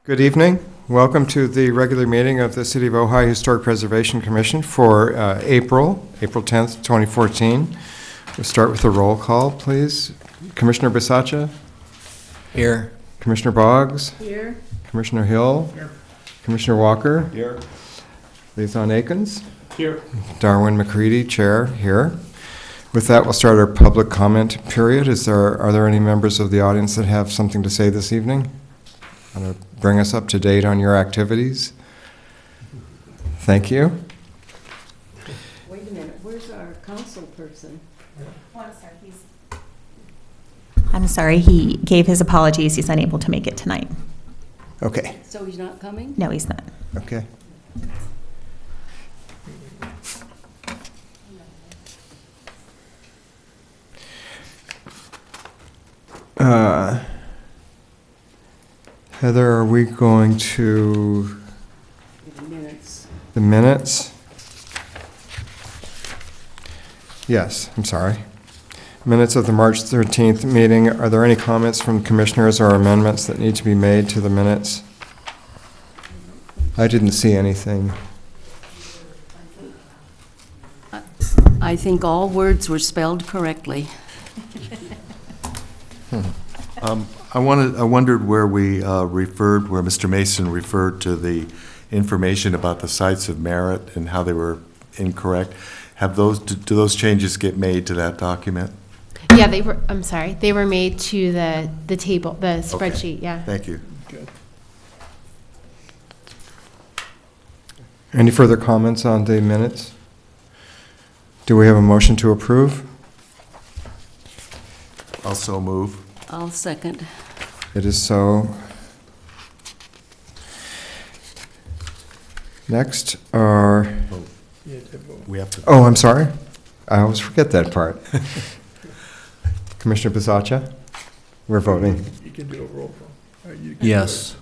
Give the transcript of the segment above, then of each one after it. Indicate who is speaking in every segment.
Speaker 1: Good evening. Welcome to the regular meeting of the City of Ojai Historic Preservation Commission for April 10th, 2014. We'll start with a roll call, please. Commissioner Bisaccia?
Speaker 2: Here.
Speaker 1: Commissioner Boggs?
Speaker 3: Here.
Speaker 1: Commissioner Hill?
Speaker 2: Here.
Speaker 1: Commissioner Walker?
Speaker 2: Here.
Speaker 1: Liaison Akins?
Speaker 2: Here.
Speaker 1: Darwin McCready, Chair, here. With that, we'll start our public comment period. Are there any members of the audience that have something to say this evening? Want to bring us up to date on your activities? Thank you.
Speaker 3: Wait a minute, where's our council person?
Speaker 4: Oh, I'm sorry, he gave his apologies. He's unable to make it tonight.
Speaker 1: Okay.
Speaker 3: So he's not coming?
Speaker 4: No, he's not.
Speaker 1: Okay. Heather, are we going to
Speaker 3: The minutes.
Speaker 1: the minutes? Yes, I'm sorry. Minutes of the March 13th meeting. Are there any comments from commissioners or amendments that need to be made to the minutes? I didn't see anything.
Speaker 3: I think all words were spelled correctly.
Speaker 5: I wondered where we where Mr. Mason referred to the information about the sites of merit and how they were incorrect. Do those changes get made to that document?
Speaker 6: Yeah, they were, I'm sorry, they were made to the table, the spreadsheet, yeah.
Speaker 5: Thank you.
Speaker 1: Any further comments on the minutes? Do we have a motion to approve?
Speaker 5: Also move.
Speaker 3: I'll second.
Speaker 1: It is so. Next are,
Speaker 5: We have to.
Speaker 1: oh, I'm sorry. I always forget that part. Commissioner Bisaccia? We're voting.
Speaker 7: You can do a roll call.
Speaker 2: Yes.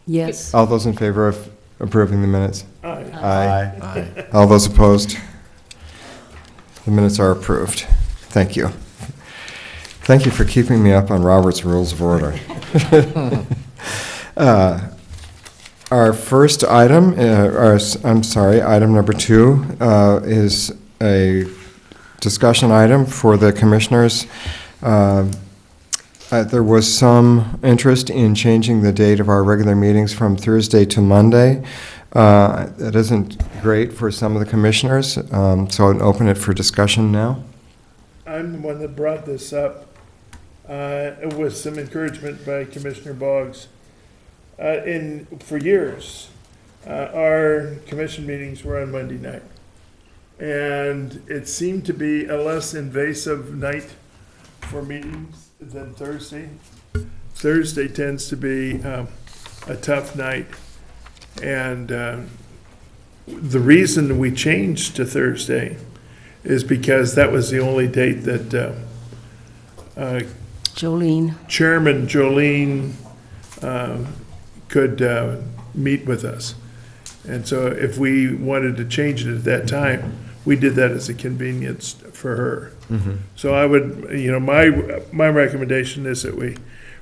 Speaker 3: Yes.
Speaker 1: All those in favor of approving the minutes?
Speaker 7: Aye.
Speaker 1: Aye.
Speaker 5: Aye.
Speaker 1: All those opposed? The minutes are approved. Thank you. Thank you for keeping me up on Robert's Rules of Order. Our first item, item number 2, is a discussion item for the commissioners. There was some interest in changing the date of our regular meetings from Thursday to Monday. That isn't great for some of the commissioners, so I'll open it for discussion now.
Speaker 7: I'm the one that brought this up with some encouragement by Commissioner Boggs. For years, our commission meetings were on Monday night. And it seemed to be a less invasive night for meetings than Thursday. Thursday tends to be a tough night. And the reason we changed to Thursday is because that was the only date that
Speaker 3: Jolene.
Speaker 7: Chairman Jolene could meet with us. And so if we wanted to change it at that time, we did that as a convenience for her. So I would, my recommendation is that we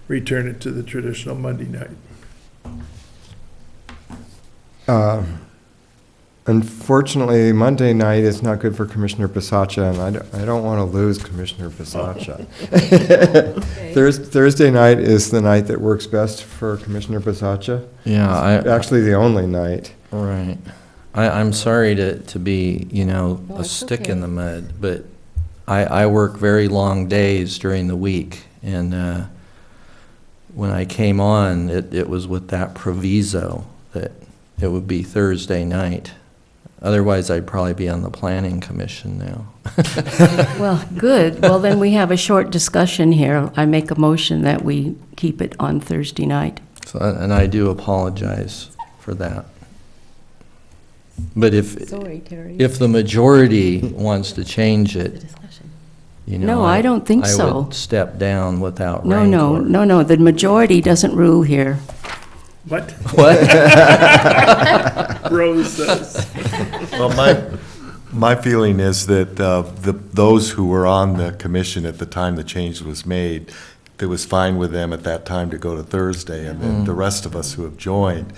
Speaker 7: return it to the traditional Monday night.
Speaker 1: Unfortunately, Monday night is not good for Commissioner Bisaccia, and I don't want to lose Commissioner Bisaccia. Thursday night is the night that works best for Commissioner Bisaccia.
Speaker 2: Yeah,
Speaker 1: Actually, the only night.
Speaker 2: right. I'm sorry to be,
Speaker 3: No,
Speaker 2: a
Speaker 3: it's
Speaker 2: stick
Speaker 3: okay.
Speaker 2: in the mud, but I work very long days during the week, and when I came on, it was with that proviso that it would be Thursday night. Otherwise, I'd probably be on the planning commission now.
Speaker 3: Well, good. Well, then we have a short discussion here. I make a motion that we keep it on Thursday night.
Speaker 2: So, and I do apologize for that. But
Speaker 3: Sorry, Terry.
Speaker 2: if the majority wants to change it,
Speaker 3: No, I don't think
Speaker 2: I
Speaker 3: so.
Speaker 2: would step down without
Speaker 3: No,
Speaker 2: rancor.
Speaker 3: the majority doesn't rule here.
Speaker 7: What?
Speaker 2: What?
Speaker 7: Rose says.
Speaker 5: Well, my feeling is that those who were on the commission at the time the change was made it was fine with them at that time to go to Thursday, and then the rest of us who have joined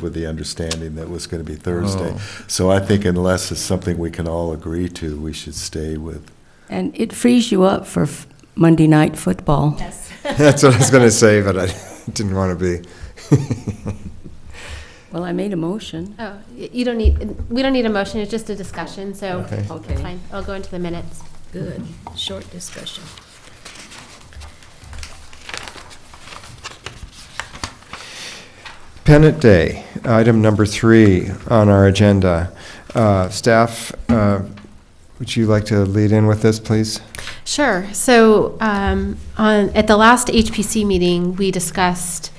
Speaker 5: with the understanding that it was going to be Thursday. So I think unless it's something we can all agree to, we should stay with.
Speaker 3: And it frees you up for Monday night football.
Speaker 4: Yes.
Speaker 1: That's what I was going to say, but I didn't want to be.
Speaker 3: Well, I made a motion.
Speaker 6: Oh, we don't need a motion, it's just a discussion, so
Speaker 1: Okay.
Speaker 3: Okay.
Speaker 6: that's fine. I'll go into the minutes.
Speaker 3: Good. Short discussion.
Speaker 1: Pennant Day, item number 3 on our agenda. Staff, would you like to lead in with this, please?
Speaker 6: Sure. So at the last HPC meeting, we discussed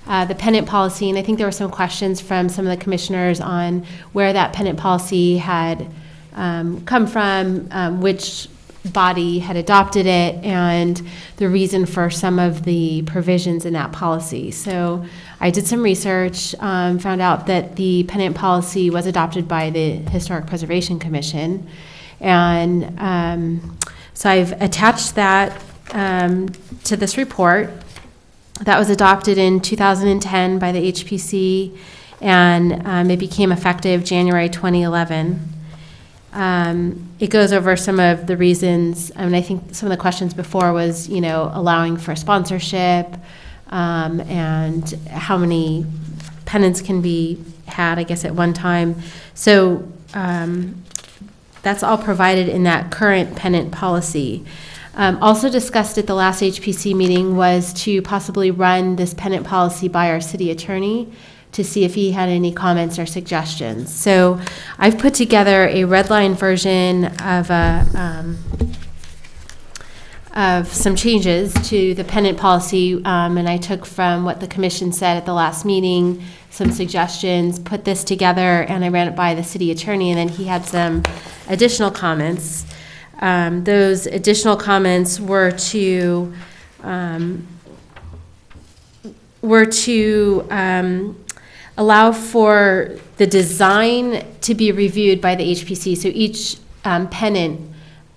Speaker 6: the pennant policy, and I think there were some questions from some of the commissioners on where that pennant policy had come from, which body had adopted it, and the reason for some of the provisions in that policy. So I did some research, found out that the pennant policy was adopted by the Historic Preservation Commission, and so I've attached that to this report. That was adopted in 2010 by the HPC, and it became effective January 2011. It goes over some of the reasons. I mean, I think some of the questions before was, allowing for sponsorship, and how many pennants can be had, I guess, at one time. So that's all provided in that current pennant policy. Also discussed at the last HPC meeting was to possibly run this pennant policy by our city attorney to see if he had any comments or suggestions. So I've put together a red line version of some changes to the pennant policy, and I took from what the commission said at the last meeting, some suggestions, put this together, and I ran it by the city attorney, and then he had some additional comments. Those additional comments were to allow for the design to be reviewed by the HPC. So each pennant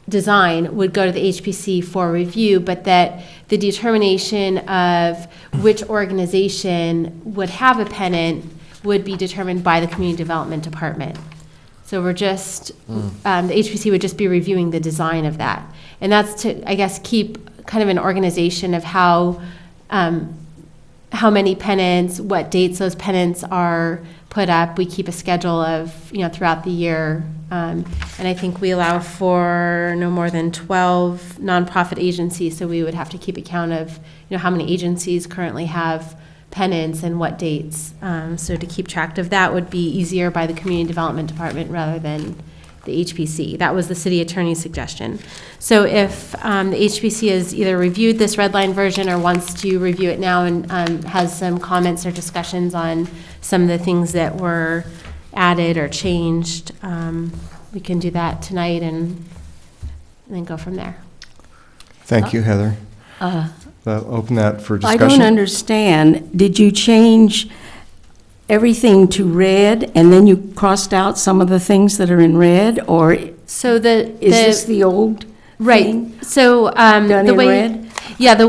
Speaker 6: design would go to the HPC for review, but that the determination of which organization would have a pennant would be determined by the Community Development Department. So we're just, the HPC would just be reviewing the design of that. And that's to, I guess, keep kind of an organization of how many pennants, what dates those pennants are put up. We keep a schedule of, throughout the year. And I think we allow for no more than 12 nonprofit agencies, so we would have to keep account of, how many agencies currently have pennants and what dates. So to keep track of that would be easier by the Community Development Department rather than the HPC. That was the city attorney's suggestion. So if the HPC has either reviewed this red line version or wants to review it now and has some comments or discussions on some of the things that were added or changed, we can do that tonight and then go from there.
Speaker 1: Thank you, Heather. Open that for
Speaker 3: I
Speaker 1: discussion.
Speaker 3: don't understand. Did you change everything to red and then you crossed out some of the things that are in red, or
Speaker 6: So
Speaker 3: is this the old
Speaker 6: right?
Speaker 3: thing?
Speaker 6: So
Speaker 3: Done
Speaker 6: the
Speaker 3: in
Speaker 6: way,
Speaker 3: red?
Speaker 6: yeah,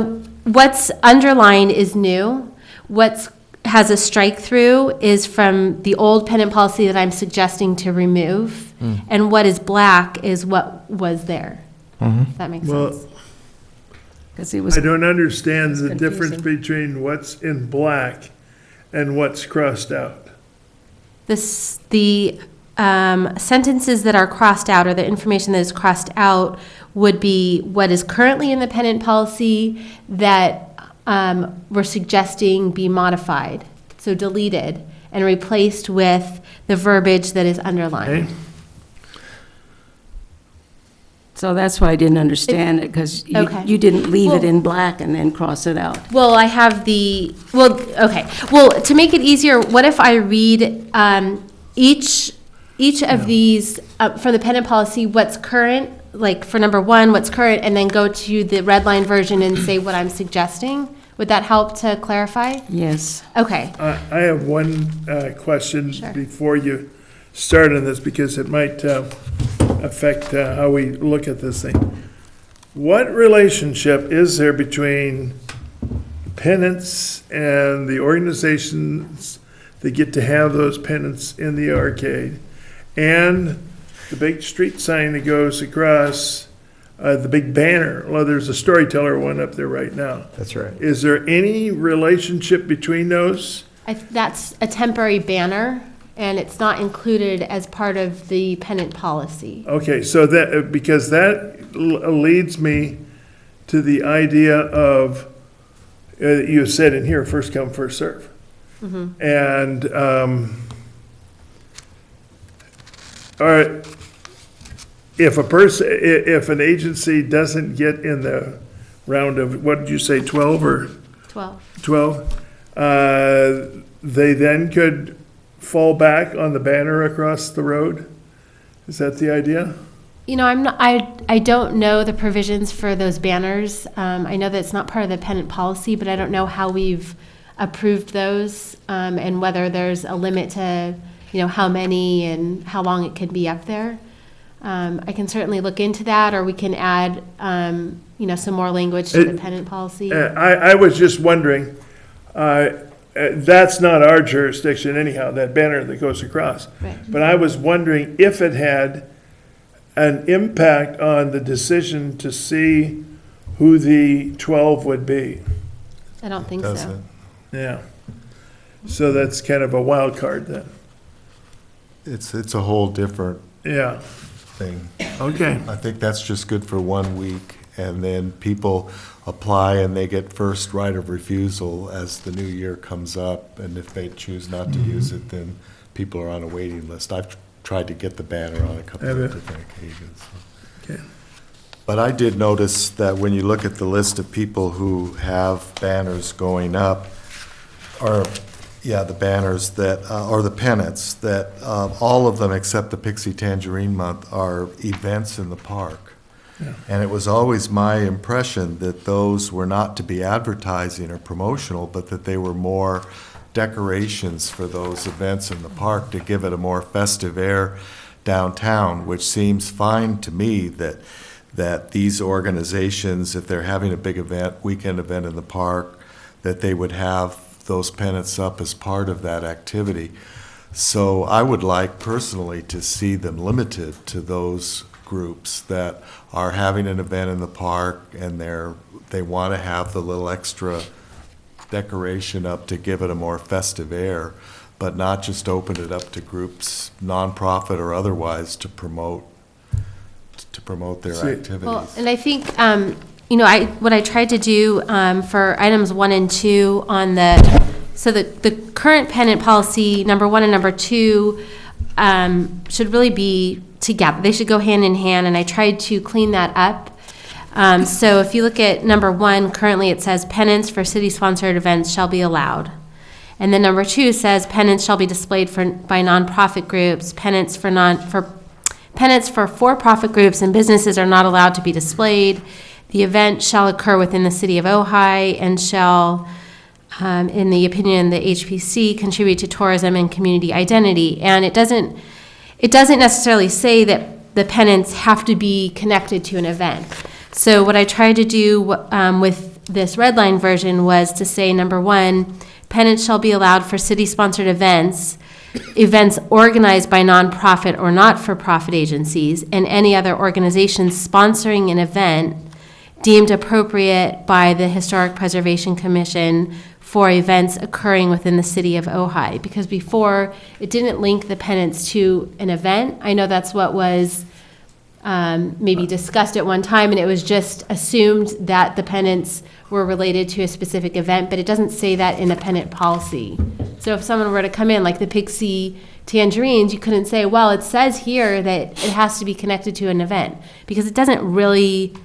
Speaker 6: what's underlined is new. What's has a strike through is from the old pennant policy that I'm suggesting to remove, and what is black is what was there. If that makes
Speaker 7: Well,
Speaker 6: sense.
Speaker 3: Because it was,
Speaker 7: I don't understand the
Speaker 3: confusing.
Speaker 7: difference between what's in black and what's crossed out.
Speaker 6: The sentences that are crossed out, or the information that is crossed out, would be what is currently in the pennant policy that we're suggesting be modified, so deleted, and replaced with the verbiage that is underlined.
Speaker 7: Okay?
Speaker 3: so that's why I didn't understand it, because
Speaker 6: Okay.
Speaker 3: you didn't leave it
Speaker 6: Well-
Speaker 3: in black and then cross it out.
Speaker 6: Well, I have okay. Well, to make it easier, what if I read each of these for the pennant policy, what's current, like for number 1, what's current, and then go to the red line version and say what I'm suggesting? Would that help to clarify?
Speaker 3: Yes.
Speaker 6: Okay.
Speaker 7: I have one question
Speaker 6: Sure.
Speaker 7: before you start on this, because it might affect how we look at this thing. what relationship is there between pennants and the organizations that get to have those pennants in the arcade and the big street sign that goes across, the big banner? Well, there's a storyteller one up there right now.
Speaker 1: That's right.
Speaker 7: Is there any relationship between those?
Speaker 6: That's a temporary banner, and it's not included as part of the pennant policy.
Speaker 7: Okay, so that, because that leads me to the idea of, you said in here, first come, first serve. And, all right, if an agency doesn't get in the round of, what did you say, 12 or 12? They then could fall back on the banner across the road? Is that the idea?
Speaker 6: You know, I don't know the provisions for those banners. I know that it's not part of the pennant policy, but I don't know how we've approved those, and whether there's a limit to, how many and how long it can be up there. I can certainly look into that, or we can add, some more language to the pennant policy.
Speaker 7: I was just wondering, that's not our jurisdiction anyhow, that banner that goes across.
Speaker 6: Right.
Speaker 7: But I was wondering if it had an impact on the decision to see who the 12 would be.
Speaker 6: I don't think
Speaker 5: Does
Speaker 6: so.
Speaker 5: it?
Speaker 7: Yeah. So that's kind of a wild card then.
Speaker 5: It's a whole different
Speaker 7: Yeah,
Speaker 5: thing.
Speaker 7: okay.
Speaker 5: I think that's just good for 1 week, and then people apply and they get first right of refusal as the new year comes up, and if they choose not to use it, then people are on a waiting list. I've tried to get the banner on a couple
Speaker 7: Have
Speaker 5: of
Speaker 7: you?
Speaker 5: different occasions. So.
Speaker 7: Okay.
Speaker 5: But I did notice that when you look at the list of people who have banners going up, or, the banners that, or the pennants, that all of them except the Pixie Tangerine Month are events in the park.
Speaker 7: Yeah.
Speaker 5: And it was always my impression that those were not to be advertising or promotional, but that they were more decorations for those events in the park to give it a more festive air downtown, which seems fine to me that these organizations, if they're having a big event, weekend event in the park, that they would have those pennants up as part of that activity. So I would like personally to see them limited to those groups that are having an event in the park and they want to have the little extra decoration up to give it a more festive air, but not just open it up to groups, nonprofit or otherwise, to promote their activities.
Speaker 6: Well, and I think, what I tried to do for items 1 and 2 on the current pennant policy, number 1 and number 2, should really be together. They should go hand in hand, and I tried to clean that up. So if you look at number 1, currently it says pennants for city-sponsored events shall be allowed. And then number 2 says pennants shall be displayed by nonprofit groups. Pennants for for-profit groups and businesses are not allowed to be displayed. The event shall occur within the city of Ojai and shall, in the opinion of the HPC, contribute to tourism and community identity. And it doesn't necessarily say that the pennants have to be connected to an event. So what I tried to do with this red line version was to say, number 1, pennants shall be allowed for city-sponsored events organized by nonprofit or not-for-profit agencies, and any other organizations sponsoring an event deemed appropriate by the Historic Preservation Commission for events occurring within the city of Ojai. Because before, it didn't link the pennants to an event. I know that's what was maybe discussed at one time, and it was just assumed that the pennants were related to a specific event, but it doesn't say that in a pennant policy. So if someone were to come in, like the Pixie Tangerines, you couldn't say, well, it says here that it has to be connected to an event, because it doesn't really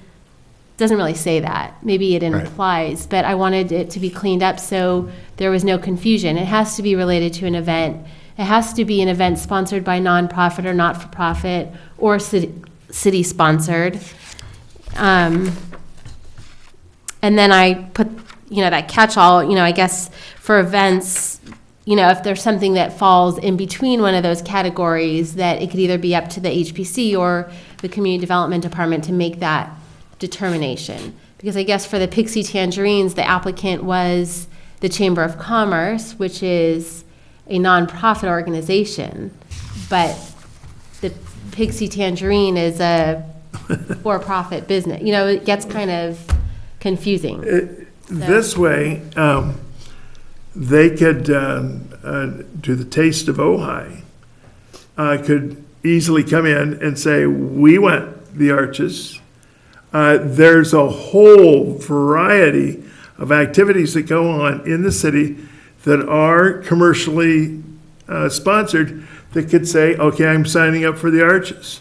Speaker 6: say that. Maybe it implies, but I wanted it to be cleaned up so there was no confusion. It has to be related to an event. It has to be an event sponsored by nonprofit or not-for-profit or city-sponsored. And then I put, that catch-all, I guess for events, if there's something that falls in between one of those categories, that it could either be up to the HPC or the Community Development Department to make that determination. Because I guess for the Pixie Tangerines, the applicant was the Chamber of Commerce, which is a nonprofit organization, but the Pixie Tangerine is a for-profit business. You know, it gets kind of confusing.
Speaker 7: This way, they could do the Taste of Ojai, could easily come in and say, we want the arches. There's a whole variety of activities that go on in the city that are commercially sponsored that could say, okay, I'm signing up for the arches.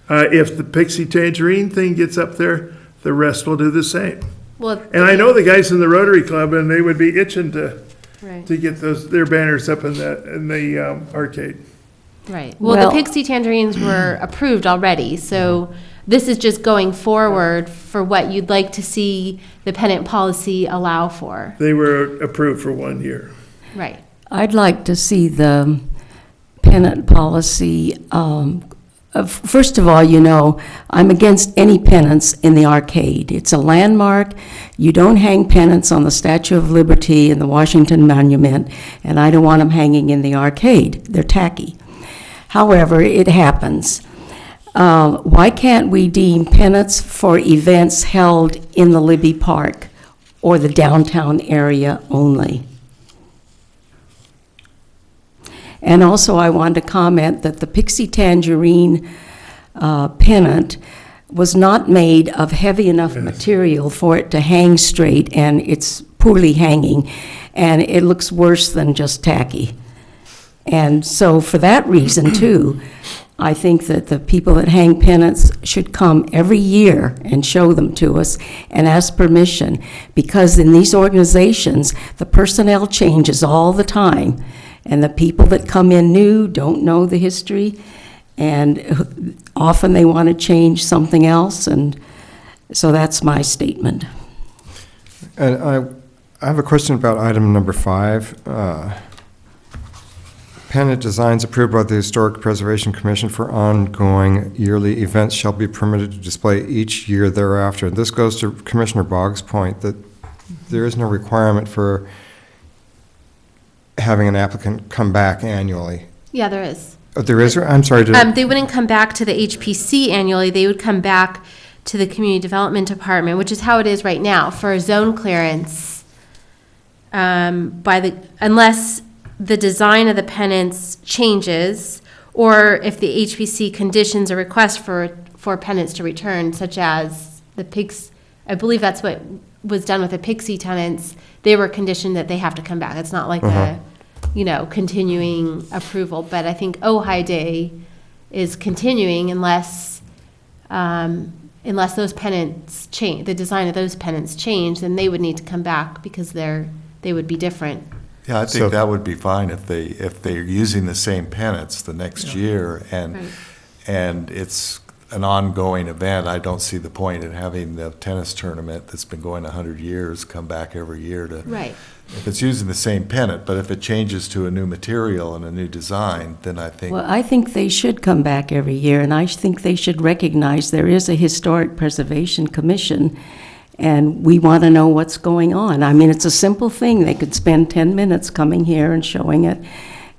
Speaker 7: If the Pixie Tangerine thing gets up there, the rest will do the same.
Speaker 6: Well,
Speaker 7: And I know the guys in the Rotary Club, and they would be itching to
Speaker 6: right.
Speaker 7: get their banners up in the arcade.
Speaker 6: Right. Well,
Speaker 3: Well-
Speaker 6: the Pixie Tangerines were approved already, so this is just going forward for what you'd like to see the pennant policy allow for.
Speaker 7: They were approved for 1 year.
Speaker 6: Right.
Speaker 3: I'd like to see the pennant policy, first of all, you know, I'm against any pennants in the arcade. It's a landmark. You don't hang pennants on the Statue of Liberty and the Washington Monument, and I don't want them hanging in the arcade. They're tacky. However, it happens. Why can't we deem pennants for events held in the Libby Park or the downtown area only? And also, I want to comment that the Pixie Tangerine pennant was not made of heavy enough material for it to hang straight, and it's poorly hanging, and it looks worse than just tacky. And so for that reason, too, I think that the people that hang pennants should come every year and show them to us and ask permission, because in these organizations, the personnel changes all the time, and the people that come in new don't know the history, and often they want to change something else, and so that's my statement.
Speaker 1: And I have a question about item number 5. Pennant designs approved by the Historic Preservation Commission for ongoing yearly events shall be permitted to display each year thereafter. This goes to Commissioner Boggs' point that there is no requirement for having an applicant come back annually.
Speaker 6: Yeah, there is.
Speaker 1: Oh, there is? I'm sorry.
Speaker 6: They wouldn't come back to the HPC annually. They would come back to the Community Development Department, which is how it is right now for a zone clearance. Unless the design of the pennants changes, or if the HPC conditions a request for pennants to return, such as the pigs. I believe that's what was done with the Pixie tenants. They were conditioned that they have to come back. It's not like a continuing approval, but I think Ojai Day is continuing unless those pennants change, the design of those pennants change, then they would need to come back because they would be different.
Speaker 5: Yeah, I
Speaker 1: So-
Speaker 5: think that would be fine if they're using the same pennants the next year,
Speaker 6: Right.
Speaker 5: and it's an ongoing event. I don't see the point in having the tennis tournament that's been going 100 years come back every year to.
Speaker 6: Right.
Speaker 5: If it's using the same pennant, but if it changes to a new material and a new design, then I think.
Speaker 3: Well, I think they should come back every year, and I think they should recognize there is a Historic Preservation Commission, and we want to know what's going on. I mean, it's a simple thing. They could spend 10 minutes coming here and showing it.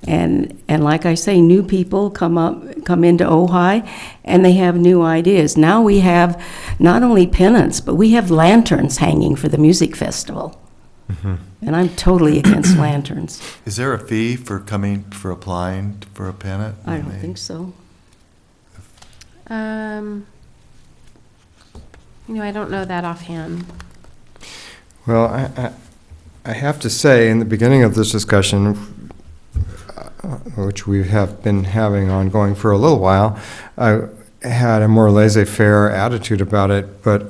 Speaker 3: And like I say, new people come into Ojai, and they have new ideas. Now we have not only pennants, but we have lanterns hanging for the music festival. And I'm totally against lanterns.
Speaker 5: Is there a fee for applying for a pennant?
Speaker 3: I don't think so.
Speaker 6: I don't know that offhand.
Speaker 1: Well, I have to say, in the beginning of this discussion, which we have been having ongoing for a little while, I had a more laissez-faire attitude about it, but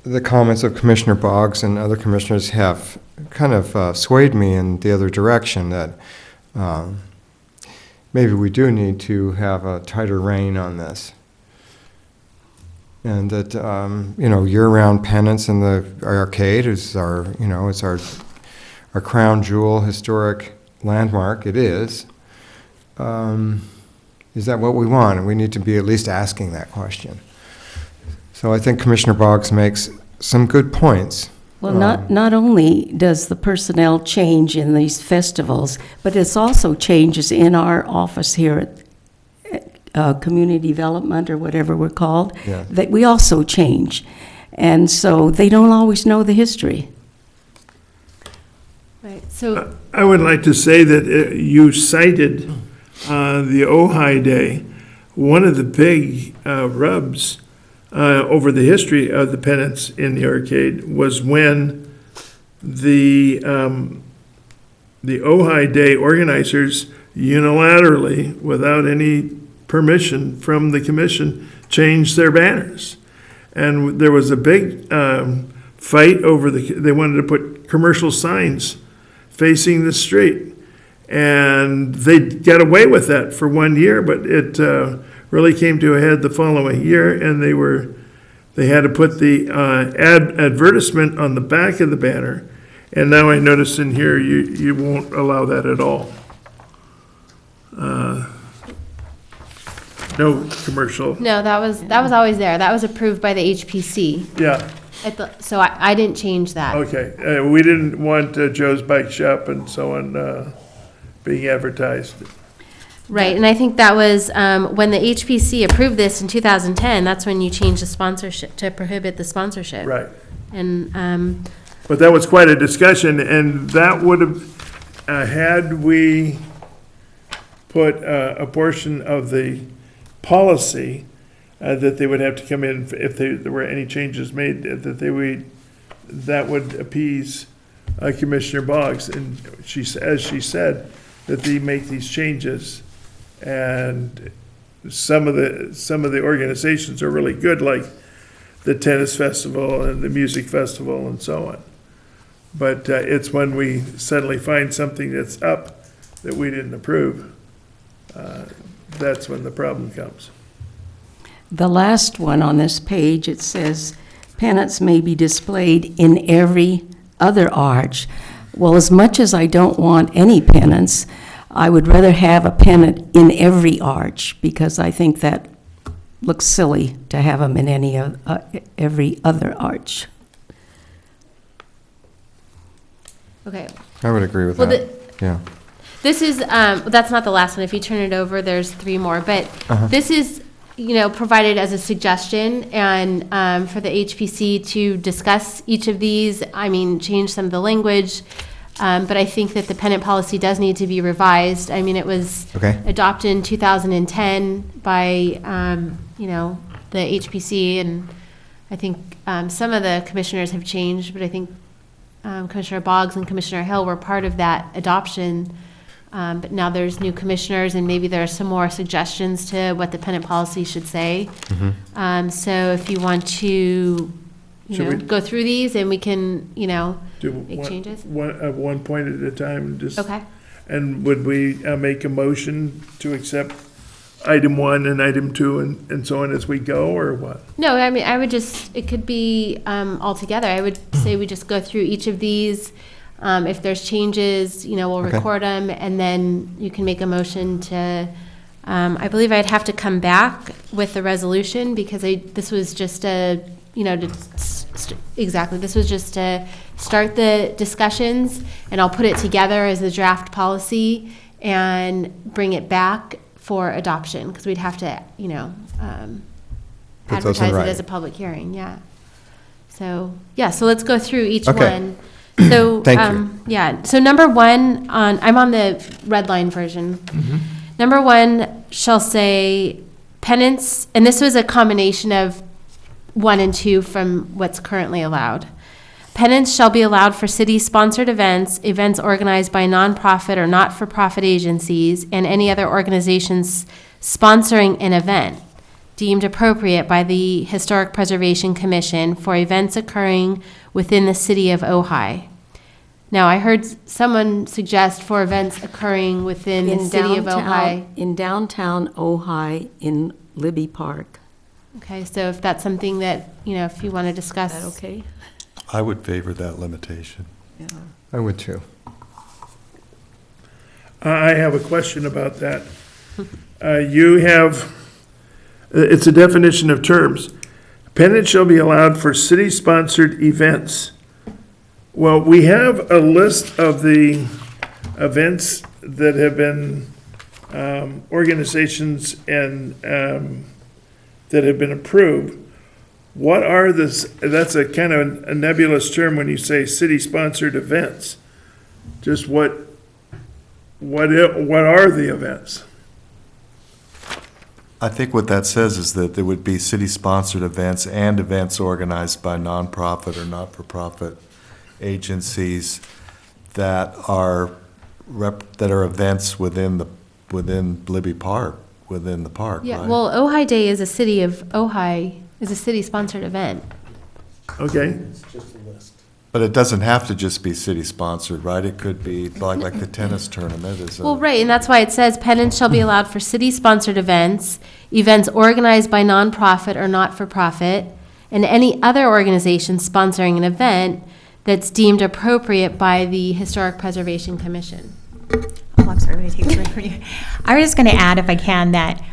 Speaker 1: the comments of Commissioner Boggs and other commissioners have kind of swayed me in the other direction, that maybe we do need to have a tighter rein on this. And that, year-round pennants in the arcade is it's our crown jewel, historic landmark. It is. Is that what we want? And we need to be at least asking that question. So I think Commissioner Boggs makes some good points.
Speaker 3: Well, not only does the personnel change in these festivals, but it's also changes in our office here at Community Development, or whatever we're called,
Speaker 1: Yeah.
Speaker 3: that we also change. And so they don't always know the history.
Speaker 6: Right, so,
Speaker 7: I would like to say that you cited the Ojai Day. One of the big rubs over the history of the pennants in the arcade was when the Ojai Day organizers unilaterally, without any permission from the commission, changed their banners. And there was a big fight over they wanted to put commercial signs facing the street. And they got away with that for 1 year, but it really came to a head the following year, and they had to put the advertisement on the back of the banner. And now I notice in here, you won't allow that at all. No commercial,
Speaker 6: no, that was always there. That was approved by the HPC.
Speaker 7: yeah,
Speaker 6: So I didn't change that.
Speaker 7: okay. We didn't want Joe's Bike Shop and so on being advertised.
Speaker 6: Right, and I think that was when the HPC approved this in 2010, that's when you changed the sponsorship, to prohibit the sponsorship.
Speaker 7: Right.
Speaker 6: And,
Speaker 7: But that was quite a discussion, and that would have, had we put a portion of the policy that they would have to come in if there were any changes made, that would appease Commissioner Boggs. And as she said, that they make these changes, and some of the organizations are really good, like the tennis festival and the music festival and so on. But it's when we suddenly find something that's up that we didn't approve, that's when the problem comes.
Speaker 3: The last one on this page, it says, pennants may be displayed in every other arch. Well, as much as I don't want any pennants, I would rather have a pennant in every arch, because I think that looks silly to have them in every other arch.
Speaker 6: okay.
Speaker 1: I would agree with
Speaker 6: Well,
Speaker 1: that. Yeah.
Speaker 6: This is, that's not the last one. If you turn it over, there's 3 more. But this is, provided as a suggestion, and for the HPC to discuss each of these, change some of the language. But I think that the pennant policy does need to be revised. It was
Speaker 1: Okay.
Speaker 6: adopted in 2010 by, the HPC, and I think some of the commissioners have changed, but I think Commissioner Boggs and Commissioner Hill were part of that adoption. But now there's new commissioners, and maybe there are some more suggestions to what the pennant policy should say. So if you want to,
Speaker 7: Should we-
Speaker 6: go through these, and we can,
Speaker 7: Do
Speaker 6: make changes.
Speaker 7: one point at a time, just.
Speaker 6: Okay.
Speaker 7: And would we make a motion to accept item 1 and item 2 and so on as we go, or what?
Speaker 6: No, I would just, it could be all together. I would say we just go through each of these. If there's changes, we'll
Speaker 1: Okay.
Speaker 6: record them, and then you can make a motion to, I believe I'd have to come back with the resolution, because this was just exactly, this was just to start the discussions, and I'll put it together as a draft policy and bring it back for adoption, because we'd have to,
Speaker 1: Put those in
Speaker 6: advertise it
Speaker 1: writing.
Speaker 6: as a public hearing, yeah. So, so let's go through each
Speaker 1: Okay.
Speaker 6: one. So,
Speaker 1: Thank you.
Speaker 6: so number 1, I'm on the red line version. Number 1 shall say pennants, and this was a combination of 1 and 2 from what's currently allowed. Pennants shall be allowed for city-sponsored events, events organized by nonprofit or not-for-profit agencies, and any other organizations sponsoring an event deemed appropriate by the Historic Preservation Commission for events occurring within the city of Ojai. Now, I heard someone suggest for events occurring within the city of Ojai.
Speaker 3: In downtown Ojai, in Libby Park.
Speaker 6: Okay, so if that's something that, if you want to
Speaker 3: Is
Speaker 6: discuss.
Speaker 3: that okay?
Speaker 5: I would favor that limitation.
Speaker 3: Yeah.
Speaker 1: I would too.
Speaker 7: I have a question about that. You have, it's a definition of terms. Pennant shall be allowed for city-sponsored events. Well, we have a list of the events that have been, organizations and, that have been approved. What are that's a kind of a nebulous term when you say city-sponsored events. Just what are the events?
Speaker 5: I think what that says is that there would be city-sponsored events and events organized by nonprofit or not-for-profit agencies that are events within Libby Park, within the park,
Speaker 6: Yeah,
Speaker 5: right?
Speaker 6: well, Ojai Day is a city-sponsored event.
Speaker 7: Okay,
Speaker 5: But it doesn't have to just be city-sponsored, right? It could be like the tennis tournament is a.
Speaker 6: Well, right, and that's why it says pennants shall be allowed for city-sponsored events, events organized by nonprofit or not-for-profit, and any other organization sponsoring an event that's deemed appropriate by the Historic Preservation Commission.
Speaker 4: Oh, I'm sorry, I'm going to take this away from you. I was just going to add, if I can, that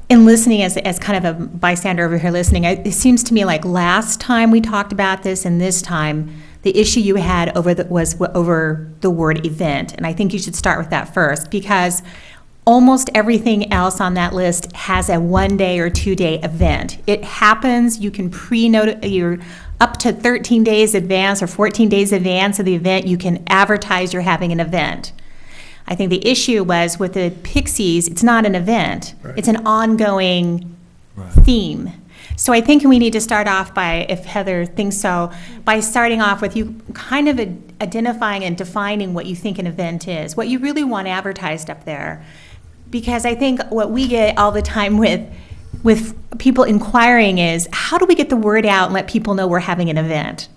Speaker 4: in listening as kind of a bystander over here listening, it seems to me like last time we talked about this and this time, the issue you had was over the word event. And I think you should start with that first, because almost everything else on that list has a 1 day or 2 day event. It happens, you can pre-note, you're up to 13 days advance or 14 days advance of the event, you can advertise you're having an event. I think the issue was with the Pixies, it's not an event.
Speaker 7: Right.
Speaker 4: It's an ongoing
Speaker 5: Right.
Speaker 4: theme. So I think we need to start off by, if Heather thinks so, by starting off with you kind of identifying and defining what you think an event is, what you really want advertised up there. Because I think what we get all the time with people inquiring is, how do we get the word out and let people know we're having an event?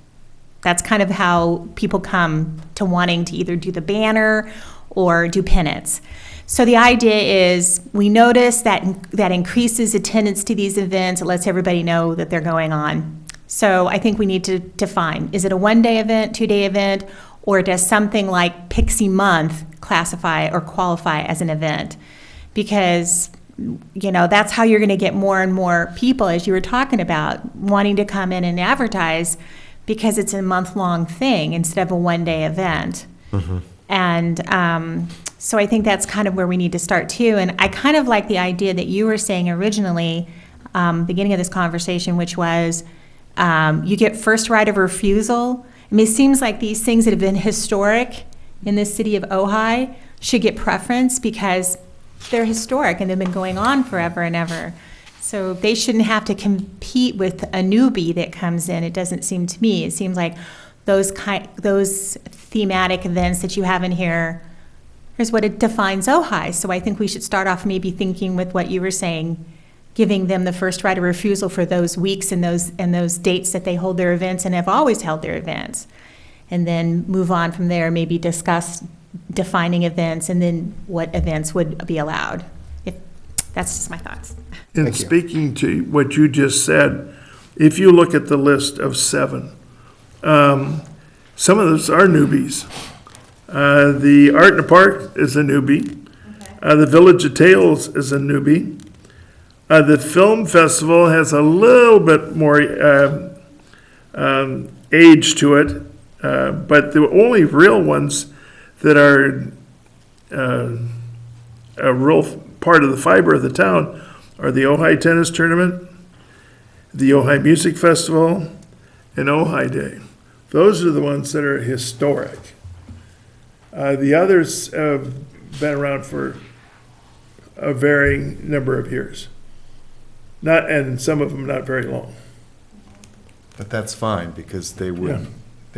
Speaker 4: That's kind of how people come to wanting to either do the banner or do pennants. So the idea is, we notice that increases attendance to these events. It lets everybody know that they're going on. So I think we need to define, is it a 1 day event, 2 day event, or does something like Pixie Month classify or qualify as an event? Because, that's how you're going to get more and more people, as you were talking about, wanting to come in and advertise, because it's a month-long thing instead of a 1 day event.
Speaker 5: Mm-hmm.
Speaker 4: And so I think that's kind of where we need to start too. And I kind of like the idea that you were saying originally, beginning of this conversation, which was you get first right of refusal. I mean, it seems like these things that have been historic in this city of Ojai should get preference because they're historic and they've been going on forever and ever. So they shouldn't have to compete with a newbie that comes in, it doesn't seem to me. It seems like those thematic events that you have in here is what it defines Ojai. So I think we should start off maybe thinking with what you were saying, giving them the first right of refusal for those weeks and those dates that they hold their events and have always held their events. And then move on from there, maybe discuss defining events and then what events would be allowed. That's just my thoughts.
Speaker 7: in
Speaker 1: Thank you.
Speaker 7: speaking to what you just said, if you look at the list of 7, some of those are newbies. The Art in the Park is a newbie. The Village of Tales is a newbie. The Film Festival has a little bit more age to it, but the only real ones that are a real part of the fiber of the town are the Ojai Tennis Tournament, the Ojai Music Festival, and Ojai Day. Those are the ones that are historic. The others have been around for a varying number of years. And some of them not very long.
Speaker 5: But that's fine, because they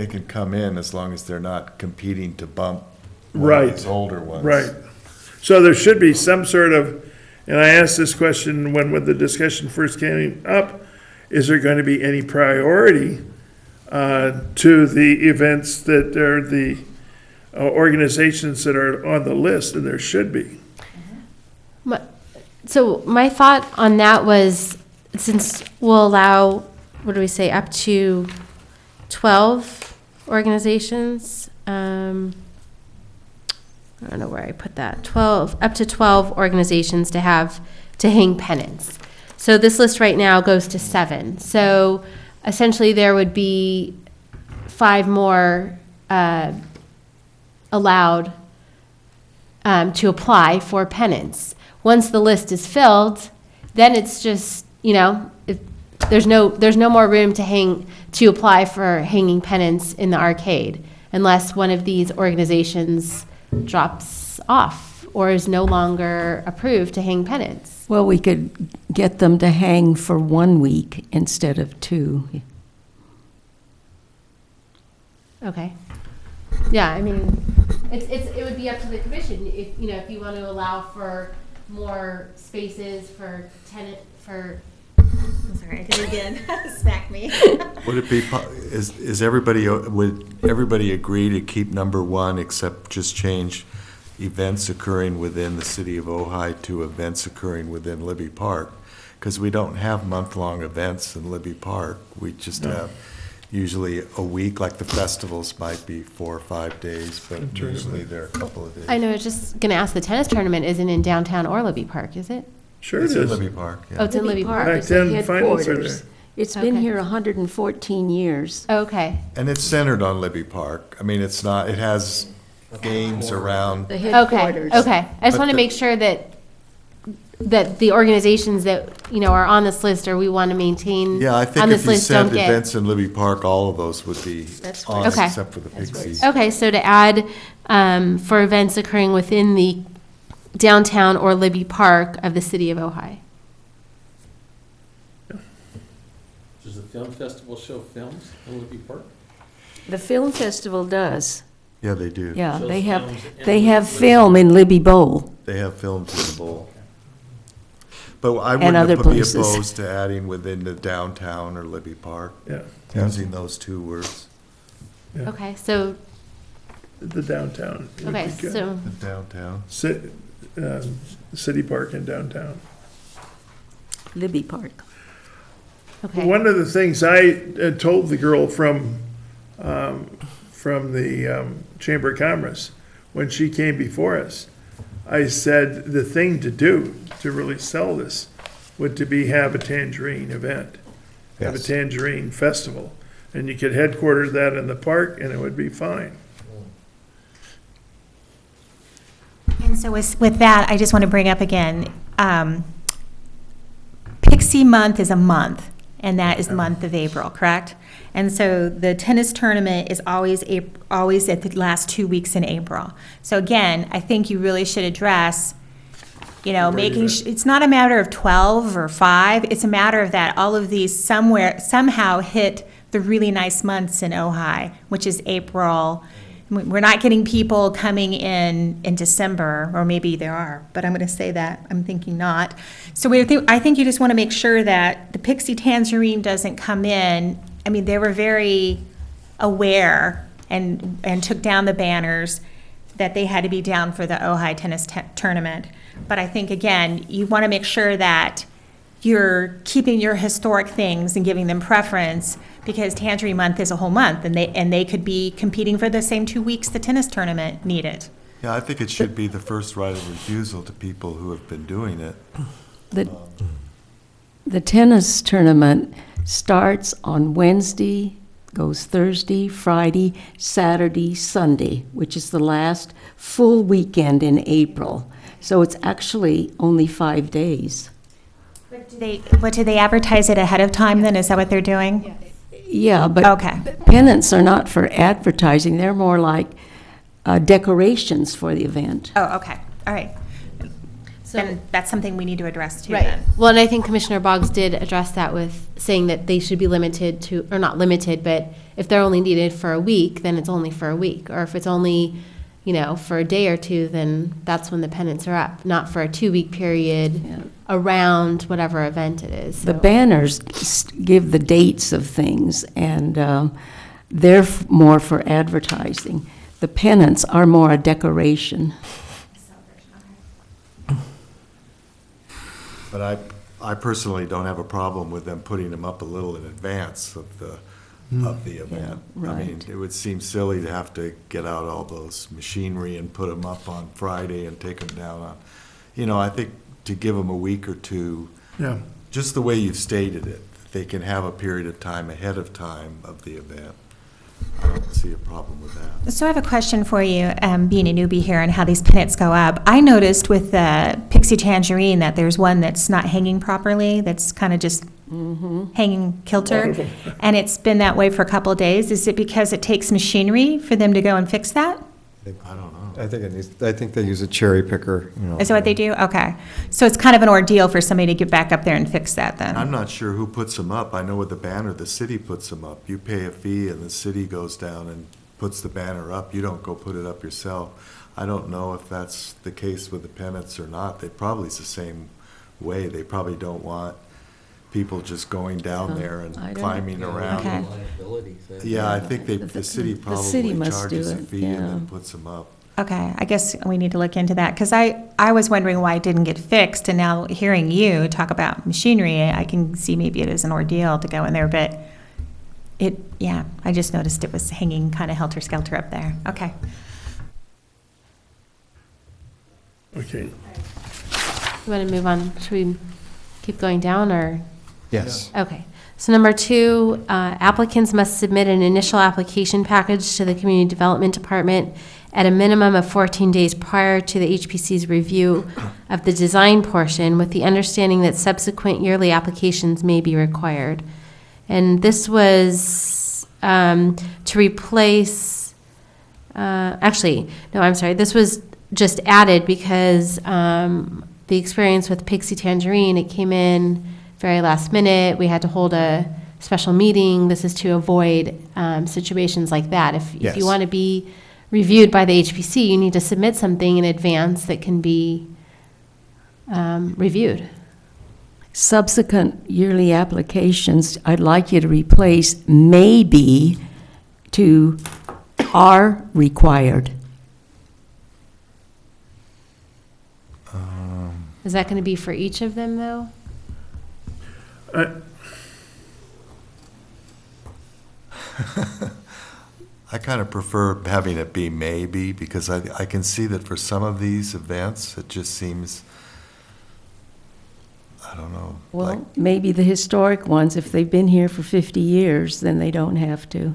Speaker 5: can come in as long as they're not competing to bump one
Speaker 7: Right.
Speaker 5: of these older ones.
Speaker 7: Right. So there should be some sort of, and I asked this question when the discussion first came up, is there going to be any priority to the events that are the organizations that are on the list, and there should be.
Speaker 6: So my thought on that was, since we'll allow, what do we say, up to 12 organizations? I don't know where I put that. Up to 12 organizations to hang pennants. So this list right now goes to 7. So essentially, there would be 5 more allowed to apply for pennants. Once the list is filled, then it's just, there's no more room to apply for hanging pennants in the arcade unless one of these organizations drops off or is no longer approved to hang pennants.
Speaker 3: Well, we could get them to hang for 1 week instead of 2.
Speaker 6: Okay. Yeah, I mean, it would be up to the commission if you want to allow for more spaces for
Speaker 4: I'm sorry, I did it again. Smack me.
Speaker 5: Would it be, is everybody, would everybody agree to keep number 1 except just change events occurring within the city of Ojai to events occurring within Libby Park? Because we don't have month-long events in Libby Park. We just have usually a week, like the festivals might be 4 or 5 days, but usually they're a couple of days.
Speaker 6: I know, I was just going to ask, the tennis tournament isn't in downtown or Libby Park, is it?
Speaker 7: Sure
Speaker 5: It's
Speaker 7: it
Speaker 5: in
Speaker 7: is.
Speaker 5: Libby Park,
Speaker 6: Oh,
Speaker 5: yeah.
Speaker 6: it's in Libby Park.
Speaker 7: Back
Speaker 3: is the
Speaker 7: then, finals are
Speaker 3: headquarters.
Speaker 7: there.
Speaker 3: It's been
Speaker 6: Okay.
Speaker 3: here 114 years.
Speaker 6: Okay.
Speaker 5: And it's centered on Libby Park. I mean, it's not, it has games around.
Speaker 3: The
Speaker 6: Okay,
Speaker 3: headquarters.
Speaker 6: okay. I just
Speaker 5: But
Speaker 6: want to
Speaker 5: the-
Speaker 6: make sure that the organizations that, are on this list or we want to maintain
Speaker 5: Yeah, I
Speaker 6: on
Speaker 5: think
Speaker 6: this
Speaker 5: if you
Speaker 6: list
Speaker 5: said
Speaker 6: don't get.
Speaker 5: events in Libby Park, all of those would be
Speaker 3: That's
Speaker 5: on,
Speaker 6: right. Okay.
Speaker 5: except for the Pixies.
Speaker 6: Okay, so to add for events occurring within the downtown or Libby Park of the city of Ojai.
Speaker 8: Does the film festival show films in Libby Park?
Speaker 3: The film festival does.
Speaker 5: Yeah, they do.
Speaker 3: Yeah,
Speaker 8: Shows
Speaker 3: they
Speaker 8: films
Speaker 3: have,
Speaker 8: in
Speaker 3: they have
Speaker 8: Libby
Speaker 3: film in Libby Bowl.
Speaker 5: They have films in the bowl. But I
Speaker 3: And other
Speaker 5: wouldn't be
Speaker 3: places.
Speaker 5: opposed to adding within the downtown or Libby Park,
Speaker 7: Yeah,
Speaker 5: using those 2 words,
Speaker 7: Yeah.
Speaker 6: Okay, so,
Speaker 7: the downtown. would
Speaker 6: okay,
Speaker 7: be good.
Speaker 6: so,
Speaker 5: the downtown.
Speaker 7: City Park and downtown.
Speaker 3: Libby Park.
Speaker 6: okay.
Speaker 7: One of the things I told the girl from the Chamber of Commerce, when she came before us, I said, the thing to do to really sell this would to be have a tangerine event, have a
Speaker 1: Yes.
Speaker 7: tangerine festival. And you could headquarters that in the park and it would be fine.
Speaker 4: And so with that, I just want to bring up again, Pixie Month is a month, and that is the month of April, correct? And so the tennis tournament is always at the last 2 weeks in April. So again, I think you really should address, making, it's not a matter of 12 or 5, it's a matter of that all of these somehow hit the really nice months in Ojai, which is April. We're not getting people coming in December, or maybe there are, but I'm going to say that, I'm thinking not. So I think you just want to make sure that the Pixie Tangerine doesn't come in. I mean, they were very aware and took down the banners that they had to be down for the Ojai tennis tournament. But I think, again, you want to make sure that you're keeping your historic things and giving them preference, because Tangerine Month is a whole month, and they could be competing for the same 2 weeks the tennis tournament needed.
Speaker 5: Yeah, I think it should be the first right of refusal to people who have been doing it.
Speaker 3: The tennis tournament starts on Wednesday, goes Thursday, Friday, Saturday, Sunday, which is the last full weekend in April. So it's actually only 5 days.
Speaker 4: But do they advertise it ahead of time then? Is that what they're doing?
Speaker 3: Yeah, but
Speaker 4: Okay.
Speaker 3: pennants are not for advertising. They're more like decorations for the event.
Speaker 4: Oh, okay, all right.
Speaker 6: So-
Speaker 4: Then that's something we need to address too
Speaker 6: Right.
Speaker 4: then.
Speaker 6: Well, and I think Commissioner Boggs did address that with saying that they should be limited to, or not limited, but if they're only needed for a week, then it's only for a week. Or if it's only, for a day or 2, then that's when the pennants are up, not for a 2-week period
Speaker 3: Yeah.
Speaker 6: around whatever event it is.
Speaker 3: The
Speaker 6: So-
Speaker 3: banners give the dates of things, and they're more for advertising. The pennants are more a decoration.
Speaker 5: But I personally don't have a problem with them putting them up a little in advance of the event. I mean,
Speaker 3: right.
Speaker 5: it would seem silly to have to get out all those machinery and put them up on Friday and take them down on, I think to give them a week or 2
Speaker 7: Yeah.
Speaker 5: just the way you've stated it, that they can have a period of time ahead of time of the event. I don't see a problem with that.
Speaker 4: So I have a question for you, being a newbie here, and how these pennants go up. I noticed with the Pixie Tangerine that there's one that's not hanging properly, that's kind of just hanging kilter, and it's been that way for a couple of days. Is it because it takes machinery for them to go and fix that?
Speaker 5: I don't know.
Speaker 1: I think they use a cherry picker, you know.
Speaker 4: Is that what they do? Okay. So it's kind of an ordeal for somebody to get back up there and fix that then?
Speaker 5: I'm not sure who puts them up. I know with the banner, the city puts them up. You pay a fee and the city goes down and puts the banner up. You don't go put it up yourself. I don't know if that's the case with the pennants or not. They probably it's the same way. They probably don't want people just going down there and
Speaker 3: I don't-
Speaker 5: climbing around.
Speaker 4: Okay.
Speaker 8: Liability thing.
Speaker 5: Yeah, I think the city
Speaker 3: The city
Speaker 5: probably
Speaker 3: must
Speaker 5: charges
Speaker 3: do
Speaker 5: a
Speaker 3: it,
Speaker 5: fee and
Speaker 3: yeah.
Speaker 5: then puts them up.
Speaker 4: Okay, I guess we need to look into that, because I was wondering why it didn't get fixed, and now hearing you talk about machinery, I can see maybe it is an ordeal to go in there, but yeah, I just noticed it was hanging kind of helter-skelter up there. Okay.
Speaker 7: Okay.
Speaker 6: You want to move on? Should we keep going down, or?
Speaker 1: Yes.
Speaker 6: Okay. So number 2, applicants must submit an initial application package to the Community Development Department at a minimum of 14 days prior to the HPC's review of the design portion, with the understanding that subsequent yearly applications may be required. And this was to replace, this was just added because the experience with Pixie Tangerine, it came in very last minute. We had to hold a special meeting. This is to avoid situations like that. If
Speaker 1: Yes.
Speaker 6: you want to be reviewed by the HPC, you need to submit something in advance that can be reviewed.
Speaker 3: Subsequent yearly applications, I'd like you to replace maybe to are required.
Speaker 6: Is that going to be for each of them, though?
Speaker 5: I kind of prefer having it be maybe, because I can see that for some of these events, it just seems, I don't know. like-
Speaker 3: Well, maybe the historic ones, if they've been here for 50 years, then they don't have to.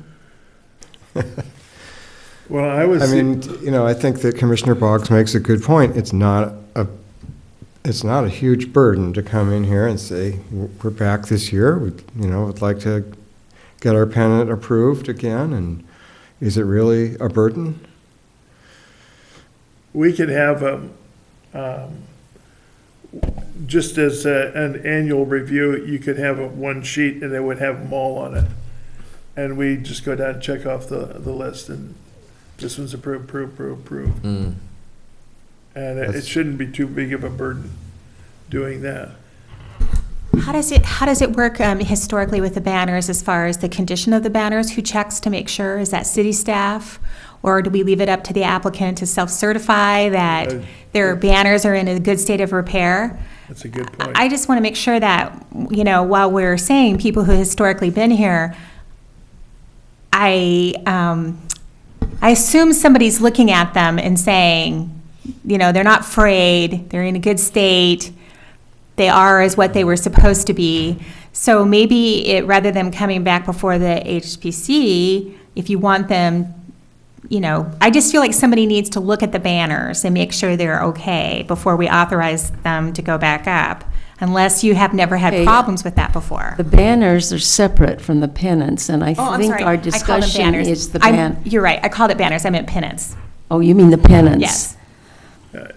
Speaker 7: Well, I was.
Speaker 1: I mean, you know, I think that Commissioner Boggs makes a good point. It's not a huge burden to come in here and say, we're back this year, would like to get our pennant approved again, and is it really a burden?
Speaker 7: We could have, just as an annual review, you could have one sheet and it would have them all on it. And we just go down and check off the list, and this one's approved. And it shouldn't be too big of a burden doing that.
Speaker 4: How does it work historically with the banners, as far as the condition of the banners? Who checks to make sure? Is that city staff? Or do we leave it up to the applicant to self-certify that their banners are in a good state of repair?
Speaker 7: That's a good point.
Speaker 4: I just want to make sure that, while we're saying people who historically been here, I assume somebody's looking at them and saying, they're not frayed, they're in a good state, they are as what they were supposed to be. So maybe rather than coming back before the HPC, if you want them, I just feel like somebody needs to look at the banners and make sure they're okay before we authorize them to go back up, unless you have never had
Speaker 3: Okay.
Speaker 4: problems with that before.
Speaker 3: The banners are separate from the pennants, and I
Speaker 4: Oh, I'm
Speaker 3: think
Speaker 4: sorry.
Speaker 3: our
Speaker 4: I called them
Speaker 3: discussion
Speaker 4: banners.
Speaker 3: is the
Speaker 4: You're right, I called it banners, I meant pennants.
Speaker 3: Oh, you mean the pennants?
Speaker 4: Yes.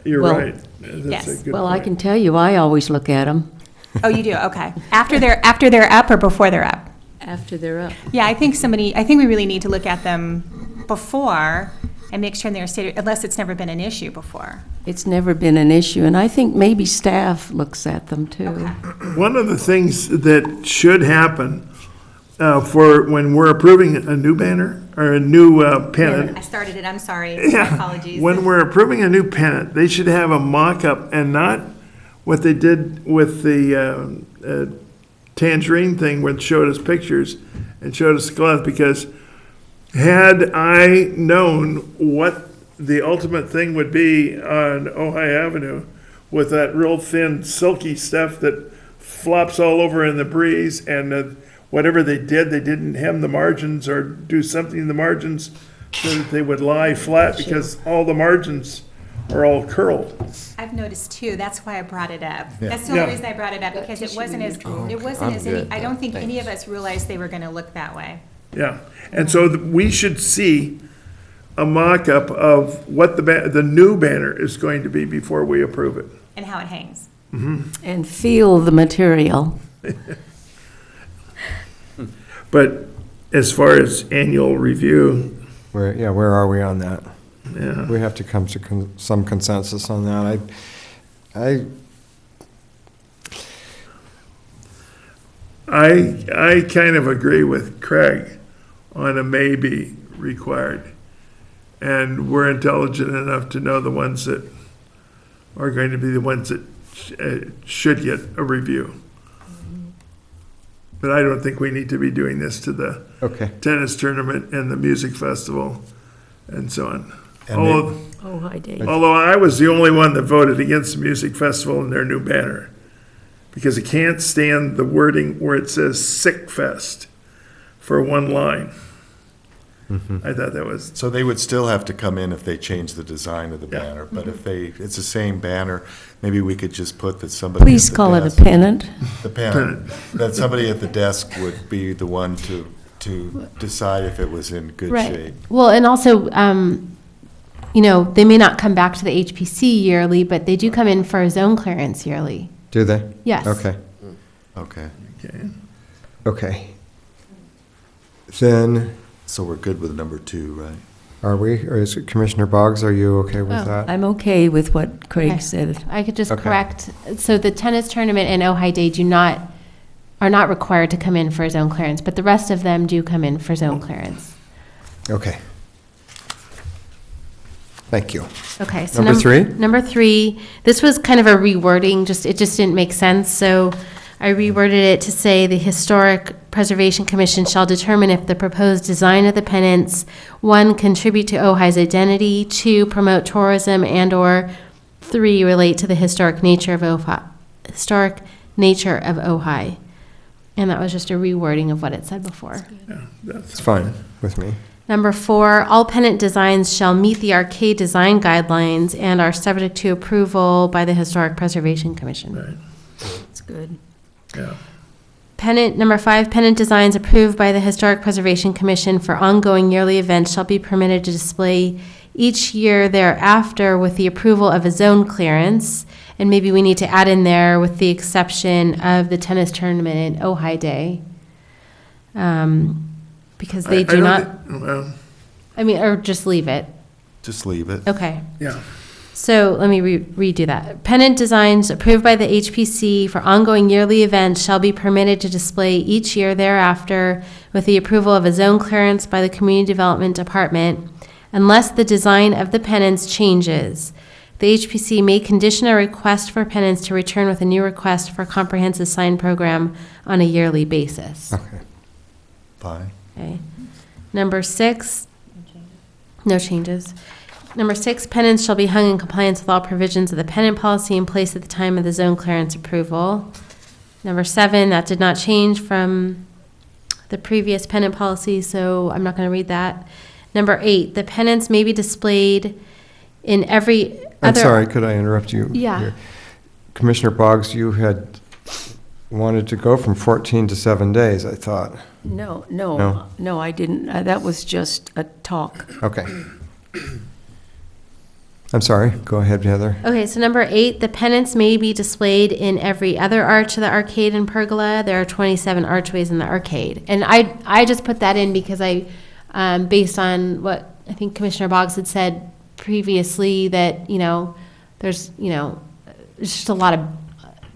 Speaker 7: You're
Speaker 4: Well,
Speaker 7: right. That's
Speaker 4: yes.
Speaker 7: a good
Speaker 3: Well, I
Speaker 7: point.
Speaker 3: can tell you, I always look at them
Speaker 4: Oh, you do, okay. After they're up or before they're up?
Speaker 3: after they're up.
Speaker 4: Yeah, I think we really need to look at them before and make sure they're stated, unless it's never been an issue before.
Speaker 3: It's never been an issue, and I think maybe staff looks at them too.
Speaker 7: One of the things that should happen for when we're approving a new banner or a new pennant.
Speaker 4: I started it, I'm sorry, my apologies.
Speaker 7: When we're approving a new pennant, they should have a mock-up and not what they did with the tangerine thing, where it showed us pictures and showed us cloth, because had I known what the ultimate thing would be on Ojai Avenue with that real thin silky stuff that flops all over in the breeze, and whatever they didn't hem the margins or do something in the margins so that they would lie flat, because all the margins are all curled.
Speaker 4: I've noticed too, that's why I brought it up.
Speaker 5: Yeah.
Speaker 4: That's the only
Speaker 7: Yeah.
Speaker 4: reason I brought it up, because it wasn't as,
Speaker 2: I'm
Speaker 4: I
Speaker 2: good,
Speaker 4: don't think any of
Speaker 2: thanks.
Speaker 4: us realized they were gonna look that way.
Speaker 7: Yeah, and so we should see a mock-up of what the new banner is going to be before we approve it.
Speaker 4: And how it hangs.
Speaker 3: And feel the material.
Speaker 7: But as far as annual review,
Speaker 1: Where are we on that?
Speaker 7: yeah,
Speaker 1: We have to come to some consensus on that.
Speaker 7: I kind of agree with Craig on a maybe required. And we're intelligent enough to know the ones that are going to be the ones that should get a review. But I don't think we need to be doing this to the
Speaker 1: Okay.
Speaker 7: tennis tournament and the music festival and so on.
Speaker 5: And
Speaker 7: Although,
Speaker 3: Ojai Day.
Speaker 7: although I was the only one that voted against the music festival and their new banner, because I can't stand the wording where it says "Sick Fest" for one line. I thought that was,
Speaker 5: So they would still have to come in if they change the design of the
Speaker 7: Yeah.
Speaker 5: banner, but if it's the same banner, maybe we could just put that somebody.
Speaker 3: Please
Speaker 5: at the
Speaker 3: call it a
Speaker 5: desk-
Speaker 3: pennant.
Speaker 5: The pennant, that somebody at the desk would be the one to decide if it was in good
Speaker 6: Right.
Speaker 5: shape.
Speaker 6: Well, and also, they may not come back to the HPC yearly, but they do come in for a zone clearance yearly.
Speaker 1: Do they?
Speaker 6: Yes.
Speaker 1: Okay,
Speaker 5: Okay,
Speaker 7: okay.
Speaker 1: okay. Then,
Speaker 5: so we're good with number 2, right?
Speaker 1: are we, or is it Commissioner Boggs, are you okay with
Speaker 6: Oh,
Speaker 1: that?
Speaker 3: I'm okay with what Craig
Speaker 6: Okay.
Speaker 3: said.
Speaker 6: I could just
Speaker 1: Okay.
Speaker 6: correct, so the tennis tournament and Ojai Day are not required to come in for zone clearance, but the rest of them do come in for zone clearance.
Speaker 1: Okay. Thank you.
Speaker 6: Okay, so
Speaker 1: Number 3?
Speaker 6: Number 3, this was kind of a rewording, it just didn't make sense, so I reworded it to say the Historic Preservation Commission shall determine if the proposed design of the pennants, 1, contribute to Ojai's identity, 2, promote tourism, and/or 3, relate to the historic nature of Ojai. And that was just a rewording of what it said before.
Speaker 7: Yeah,
Speaker 1: It's
Speaker 7: that's,
Speaker 1: fine with me.
Speaker 6: Number 4, all pennant designs shall meet the arcade design guidelines and are subject to approval by the Historic Preservation Commission.
Speaker 7: right,
Speaker 3: That's good.
Speaker 7: yeah.
Speaker 6: Number 5, pennant designs approved by the Historic Preservation Commission for ongoing yearly events shall be permitted to display each year thereafter with the approval of a zone clearance. And maybe we need to add in there with the exception of the tennis tournament and Ojai Day. Because they
Speaker 7: I
Speaker 6: do
Speaker 7: don't
Speaker 6: not,
Speaker 7: thi- Well,
Speaker 6: or just leave it.
Speaker 5: Just leave it.
Speaker 6: Okay.
Speaker 7: yeah,
Speaker 6: So let me redo that. Pennant designs approved by the HPC for ongoing yearly events shall be permitted to display each year thereafter with the approval of a zone clearance by the Community Development Department, unless the design of the pennants changes. The HPC may condition a request for pennants to return with a new request for a comprehensive sign program on a yearly basis.
Speaker 1: Okay.
Speaker 5: Fine.
Speaker 6: Okay. Number 6, no changes. Number 6, pennants shall be hung in compliance with all provisions of the pennant policy in place at the time of the zone clearance approval. Number 7, that did not change from the previous pennant policy, so I'm not going to read that. Number 8, the pennants may be displayed in every
Speaker 1: I'm
Speaker 6: other.
Speaker 1: sorry, could I interrupt you?
Speaker 6: Yeah.
Speaker 1: here? Commissioner Boggs, you had wanted to go from 14 to 7 days, I thought.
Speaker 3: No,
Speaker 1: No?
Speaker 3: I didn't. That was just a talk.
Speaker 1: Okay. I'm sorry, go ahead, Heather.
Speaker 6: Okay, so number 8, the pennants may be displayed in every other arch of the arcade and pergola. There are 27 archways in the arcade. And I just put that in because based on what I think Commissioner Boggs had said previously, that, there's just a lot of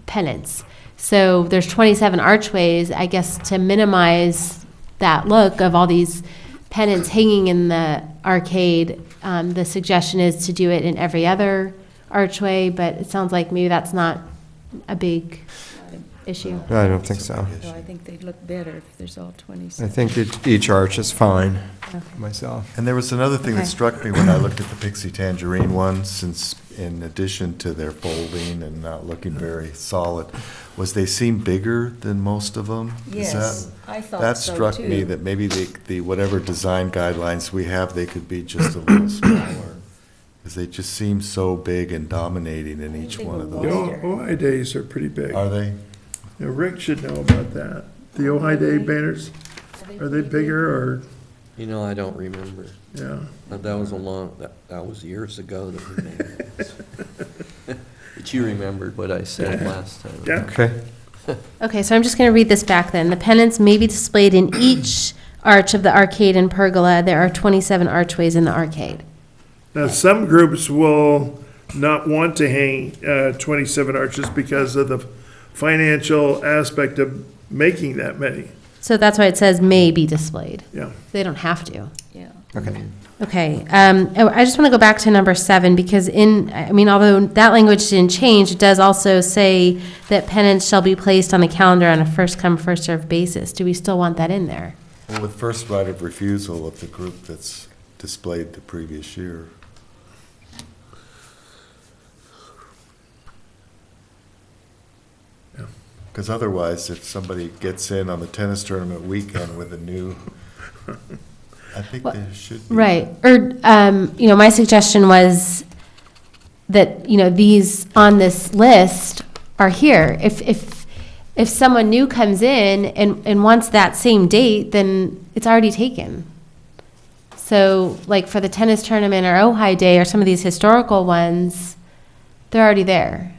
Speaker 6: pennants. So there's 27 archways, I guess, to minimize that look of all these pennants hanging in the arcade. The suggestion is to do it in every other archway, but it sounds like maybe that's not a big issue.
Speaker 1: I don't think so.
Speaker 3: So I think they'd look better if there's all
Speaker 1: I
Speaker 3: 27.
Speaker 1: think each arch is fine. myself.
Speaker 5: And there was another thing that
Speaker 6: Okay.
Speaker 5: struck me when I looked at the Pixie Tangerine one, since in addition to their folding and not looking very solid, was they seem bigger than most of them. Is that-
Speaker 3: I thought
Speaker 5: That struck me that maybe the whatever design guidelines we have, they could be just a little smaller. Because they just seem so big and dominating in each one of
Speaker 7: The
Speaker 5: those.
Speaker 7: Ojai days are pretty big.
Speaker 5: Are they?
Speaker 7: Now, Rick should know about that. The Ojai Day banners, are they bigger or,
Speaker 9: You know, I don't remember.
Speaker 7: yeah?
Speaker 9: That was that was years ago that we made those. But you remembered what I said last time.
Speaker 7: Yeah.
Speaker 1: Okay.
Speaker 6: Okay, so I'm just going to read this back then. The pennants may be displayed in each arch of the arcade and pergola. There are 27 archways in the arcade.
Speaker 7: Now, some groups will not want to hang 27 arches because of the financial aspect of making that many.
Speaker 6: So that's why it says may be displayed.
Speaker 7: Yeah.
Speaker 6: They don't have to.
Speaker 3: Yeah.
Speaker 1: Okay.
Speaker 6: Okay, I just want to go back to number 7, because although that language didn't change, it does also say that pennants shall be placed on the calendar on a first-come, first-served basis. Do we still want that in there?
Speaker 5: Well, with first right of refusal of the group that's displayed the previous year. Because otherwise, if somebody gets in on the tennis tournament weekend with a new, I think there should be.
Speaker 6: Right, or, my suggestion was that, these on this list are here. If someone new comes in and wants that same date, then it's already taken. So, like for the tennis tournament or Ojai Day or some of these historical ones, they're already there.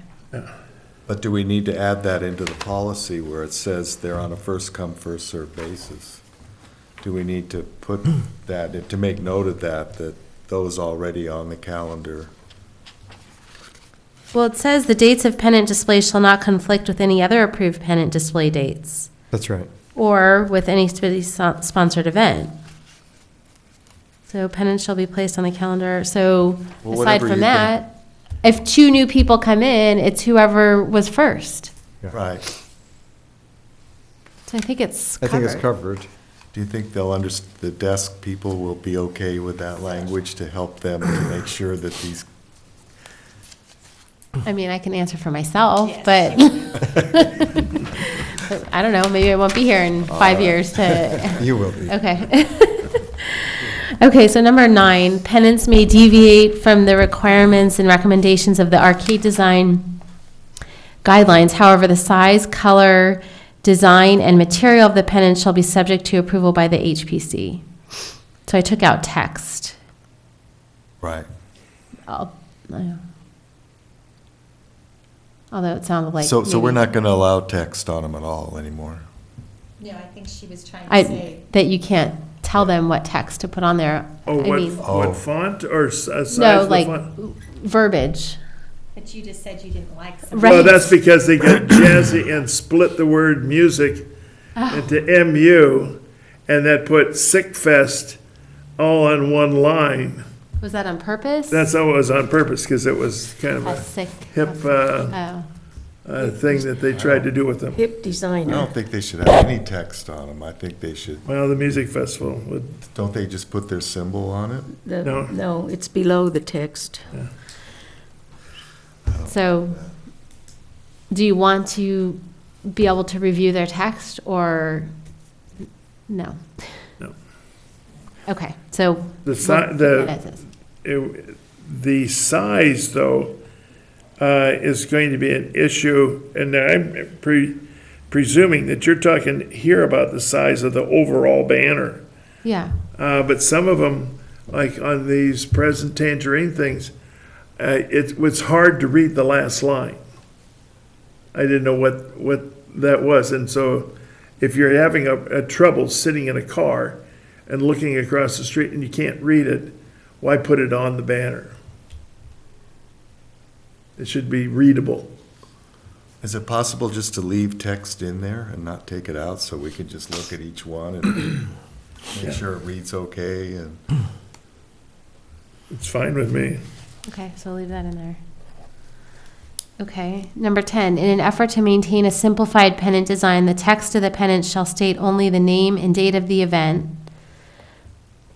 Speaker 5: But do we need to add that into the policy where it says they're on a first-come, first-served basis? Do we need to put that, to make note of that those already on the calendar?
Speaker 6: Well, it says the dates of pennant displays shall not conflict with any other approved pennant display dates
Speaker 1: That's right.
Speaker 6: or with any sponsored event. So pennants shall be placed on the calendar. So
Speaker 5: Well,
Speaker 6: aside
Speaker 5: whatever
Speaker 6: from
Speaker 5: you
Speaker 6: that, if 2 new people come in, it's whoever was first.
Speaker 1: Yeah.
Speaker 5: Right.
Speaker 6: So I think it's
Speaker 1: I
Speaker 6: covered.
Speaker 1: think it's covered.
Speaker 5: Do you think the desk people will be okay with that language to help them to make sure that these?
Speaker 6: I mean, I can answer for myself, but but I don't know, maybe I won't be here in 5 years to,
Speaker 1: You will be.
Speaker 6: okay. Okay, so number 9, pennants may deviate from the requirements and recommendations of the arcade design guidelines. However, the size, color, design, and material of the pennant shall be subject to approval by the HPC. So I took out text.
Speaker 5: Right.
Speaker 6: Although it sounded like.
Speaker 5: So we're
Speaker 6: maybe-
Speaker 5: not going to allow text on them at all anymore?
Speaker 4: No, I think she was trying to say.
Speaker 6: That you can't tell them what text to put on there.
Speaker 7: Oh,
Speaker 6: I mean,
Speaker 5: Oh.
Speaker 7: what font or size
Speaker 6: no,
Speaker 7: of the
Speaker 6: like
Speaker 7: font?
Speaker 6: verbiage.
Speaker 4: But you just said you didn't like some.
Speaker 6: Right.
Speaker 7: Well, that's because they got jazzy and split the word music into MU, and that put Sick Fest all on one line.
Speaker 6: Was that on purpose?
Speaker 7: That's how it was on purpose, because it was kind of
Speaker 6: A
Speaker 7: a
Speaker 6: sick.
Speaker 7: hip
Speaker 6: Oh.
Speaker 7: thing that they tried to do with them.
Speaker 3: Hip
Speaker 5: I
Speaker 3: designer.
Speaker 5: don't think they should have any text on them. I think they should,
Speaker 7: Well, the music festival would,
Speaker 5: don't they just put their symbol on it?
Speaker 7: No.
Speaker 3: No, it's below the text.
Speaker 6: So, do you want to be able to review their text or no?
Speaker 7: No.
Speaker 6: Okay, so.
Speaker 7: The si-
Speaker 6: we'll keep
Speaker 7: the-
Speaker 6: it as is.
Speaker 7: the size, though, is going to be an issue, and I'm presuming that you're talking here about the size of the overall banner.
Speaker 6: Yeah,
Speaker 7: But some of them, like on these present tangerine things, it was hard to read the last line. I didn't know what that was, and so if you're having a trouble sitting in a car and looking across the street and you can't read it, why put it on the banner? It should be readable.
Speaker 5: Is it possible just to leave text in there and not take it out so we can just look at each one and make sure it reads okay? And
Speaker 7: It's fine with me.
Speaker 6: okay, so leave that in there. Okay, number 10, in an effort to maintain a simplified pennant design, the text of the pennant shall state only the name and date of the event.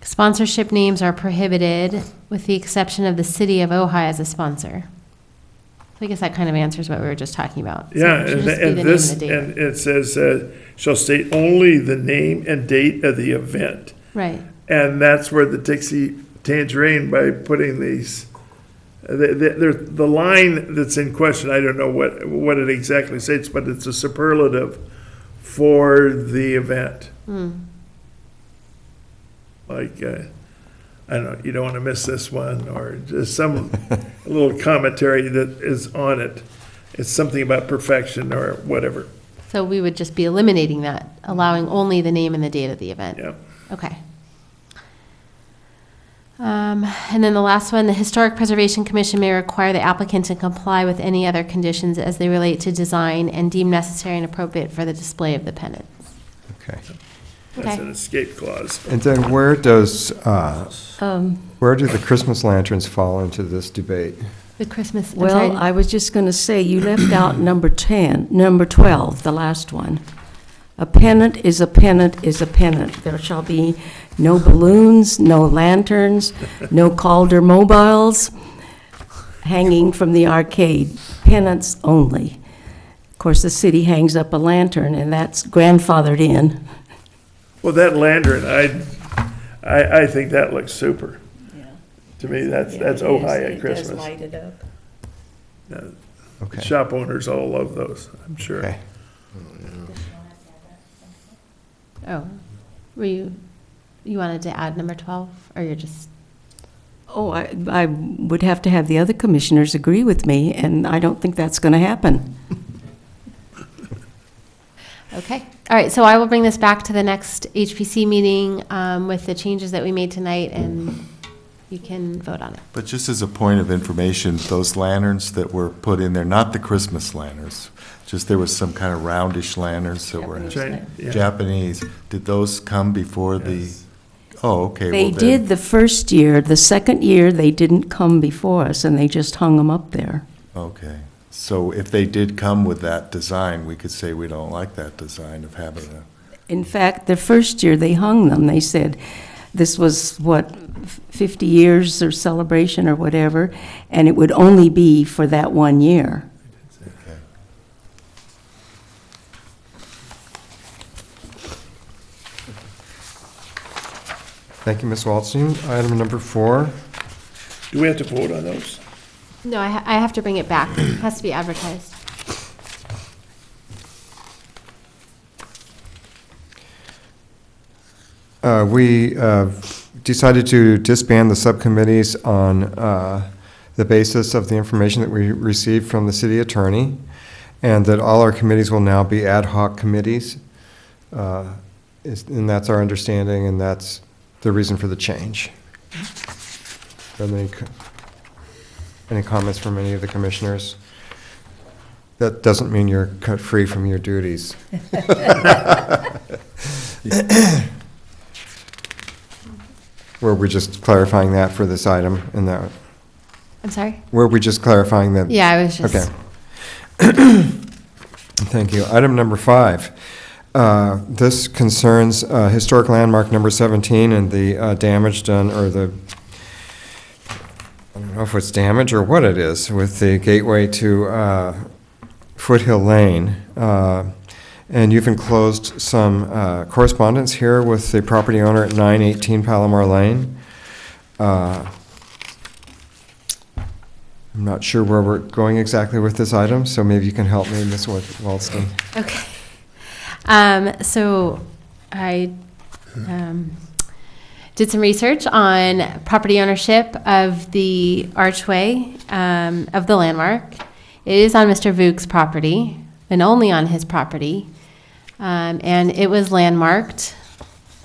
Speaker 6: Sponsorship names are prohibited with the exception of the city of Ojai as a sponsor. So I guess that kind of answers what we were just talking about. So
Speaker 7: Yeah,
Speaker 6: it should
Speaker 7: and
Speaker 6: just be
Speaker 7: and
Speaker 6: the
Speaker 7: this,
Speaker 6: name and
Speaker 7: and
Speaker 6: the date.
Speaker 7: it says, shall state only the name and date of the event.
Speaker 6: Right.
Speaker 7: And that's where the Dixie Tangerine, by putting these, the line that's in question, I don't know what it exactly states, but it's a superlative for the event. Like, I don't know, you don't want to miss this one, or just some little commentary that is on it. It's something about perfection or whatever.
Speaker 6: So we would just be eliminating that, allowing only the name and the date of the event.
Speaker 7: Yeah.
Speaker 6: Okay. And then the last one, the Historic Preservation Commission may require the applicant to comply with any other conditions as they relate to design and deem necessary and appropriate for the display of the pennants.
Speaker 1: Okay.
Speaker 7: That's
Speaker 6: Okay.
Speaker 7: an escape clause.
Speaker 1: And then where do the Christmas lanterns fall into this debate?
Speaker 6: The Christmas, I'm
Speaker 3: Well,
Speaker 6: sorry.
Speaker 3: I was just going to say, you left out number 12, the last one. A pennant is a pennant is a pennant. There shall be no balloons, no lanterns, no Calder mobiles hanging from the arcade. Pennants only. Of course, the city hangs up a lantern, and that's grandfathered in.
Speaker 7: Well, that lantern, I think that looks super. To me, that's Ojai at Christmas.
Speaker 3: it up.
Speaker 1: Okay.
Speaker 7: Shop owners all love those, I'm sure.
Speaker 1: Okay.
Speaker 6: Oh, were you wanted to add number 12, or you're just,
Speaker 3: Oh, I would have to have the other commissioners agree with me, and I don't think that's going to happen.
Speaker 6: okay. All right, so I will bring this back to the next HPC meeting with the changes that we made tonight, and you can vote on it.
Speaker 5: But just as a point of information, those lanterns that were put in there, not the Christmas lanterns, just there was some kind of roundish lanterns that were
Speaker 7: Yeah.
Speaker 5: Japanese. Did those come before the,
Speaker 7: Yes.
Speaker 5: oh, okay.
Speaker 3: They
Speaker 5: well then-
Speaker 3: did the first year. The second year, they didn't come before us, and they just hung them up there.
Speaker 5: Okay. So if they did come with that design, we could say we don't like that design of having a,
Speaker 3: In fact, the first year they hung them, they said this was, 50 years or celebration or whatever, and it would only be for that 1 year.
Speaker 5: okay.
Speaker 1: Thank you, Ms. Waldstein. Item number 4.
Speaker 7: Do we have to vote on those?
Speaker 6: No, I have to bring it back. It has to be advertised.
Speaker 1: We decided to disband the subcommittees on the basis of the information that we received from the city attorney, and that all our committees will now be ad hoc committees. And that's our understanding, and that's the reason for the change. Are there any comments from any of the commissioners? That doesn't mean you're cut free from your duties. Were we just clarifying that for this item and that,
Speaker 6: I'm sorry?
Speaker 1: were we just clarifying that?
Speaker 6: Yeah, I was just.
Speaker 1: Okay. Thank you. Item number 5. This concerns historic landmark number 17 and the damage done, or the, I don't know if it's damage or what it is, with the gateway to Foothill Lane. And you've enclosed some correspondence here with the property owner at 918 Palomar Lane. I'm not sure where we're going exactly with this item, so maybe you can help me, Ms. Waldstein.
Speaker 6: Okay. So I did some research on property ownership of the archway of the landmark. It is on Mr. Voog's property, and only on his property. And it was landmarked.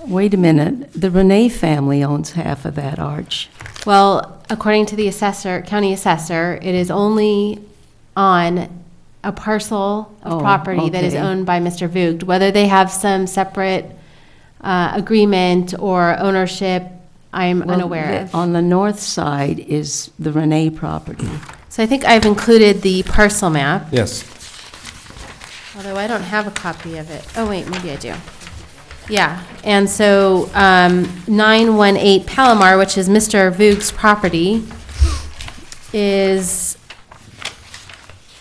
Speaker 3: Wait a minute, the Renee family owns half of that arch.
Speaker 6: Well, according to the assessor, county assessor, it is only on a parcel of
Speaker 3: Oh,
Speaker 6: property that is
Speaker 3: okay.
Speaker 6: owned by Mr. Voogd. Whether they have some separate agreement or ownership, I'm
Speaker 3: Well,
Speaker 6: unaware of.
Speaker 3: On the north side is the Renee property.
Speaker 6: So I think I've included the parcel map,
Speaker 1: Yes.
Speaker 6: although I don't have a copy of it. Oh, wait, maybe I do. Yeah, and so 918 Palomar, which is Mr. Voog's property, is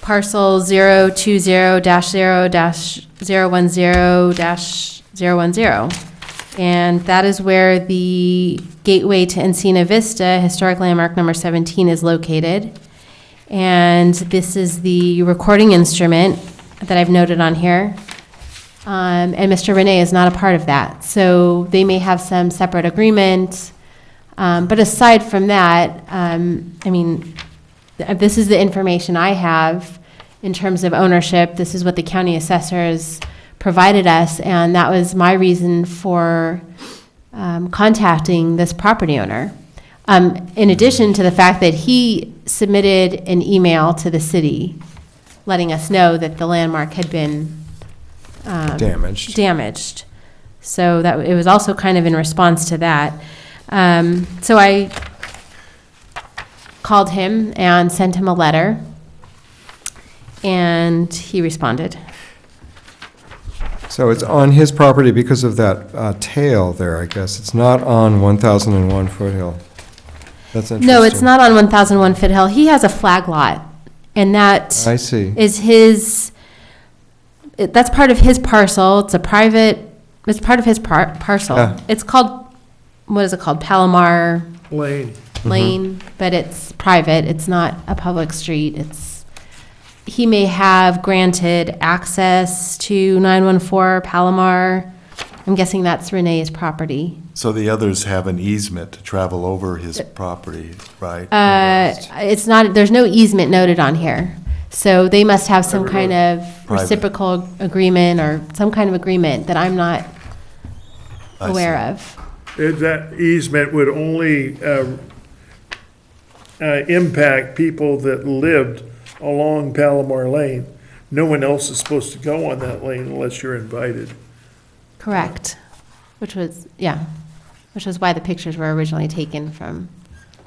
Speaker 6: parcel 020-0-010-010. And that is where the gateway to Encina Vista, historic landmark number 17, is located. And this is the recording instrument that I've noted on here. And Mr. Renee is not a part of that. So they may have some separate agreement. But aside from that, I mean, this is the information I have in terms of ownership. This is what the county assessors provided us, and that was my reason for contacting this property owner. In addition to the fact that he submitted an email to the city letting us know that the landmark had been damaged. So that it was also kind of in response to that. So I called him and sent him a letter, and he responded.
Speaker 1: So it's on his property because of that tail there, I guess. It's not on 1001 Foothill. That's interesting.
Speaker 6: No, it's not on 1001 Foothill. He has a flag lot, and that
Speaker 1: I see.
Speaker 6: is his. That's part of his parcel. It's part of his parcel.
Speaker 1: Yeah.
Speaker 6: It's called, what is it called? Palomar
Speaker 7: Lane.
Speaker 6: Lane, but it's private. It's not a public street. He may have granted access to 914 Palomar. I'm guessing that's Renee's property.
Speaker 5: So the others have an easement to travel over his property, right?
Speaker 6: It's not, there's no easement noted on here. So they must have some kind of
Speaker 5: Private.
Speaker 6: reciprocal agreement or some kind of agreement that I'm not
Speaker 5: I
Speaker 6: aware
Speaker 5: see.
Speaker 6: of.
Speaker 7: That easement would only impact people that lived along Palomar Lane. No one else is supposed to go on that lane unless you're invited.
Speaker 6: Correct. Which was why the pictures were originally taken from.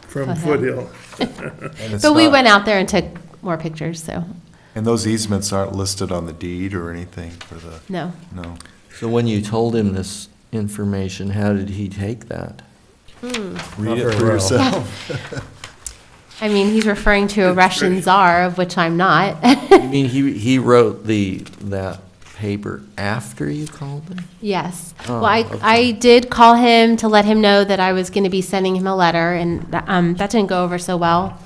Speaker 7: From
Speaker 6: Foothill.
Speaker 7: Foothill.
Speaker 5: And it's
Speaker 6: But we
Speaker 5: not-
Speaker 6: went out there and took more pictures, so,
Speaker 5: And those easements aren't listed on the deed or anything for the,
Speaker 6: no.
Speaker 5: no?
Speaker 2: So when you told him this information, how did he take that?
Speaker 5: Read it
Speaker 1: very
Speaker 5: for
Speaker 1: well.
Speaker 5: yourself.
Speaker 6: I mean, he's referring to a Russian czar, of which I'm not.
Speaker 2: You mean he wrote that paper after you called him?
Speaker 6: Yes.
Speaker 2: Oh,
Speaker 6: Well, I
Speaker 2: okay.
Speaker 6: did call him to let him know that I was going to be sending him a letter, and that didn't go over so well.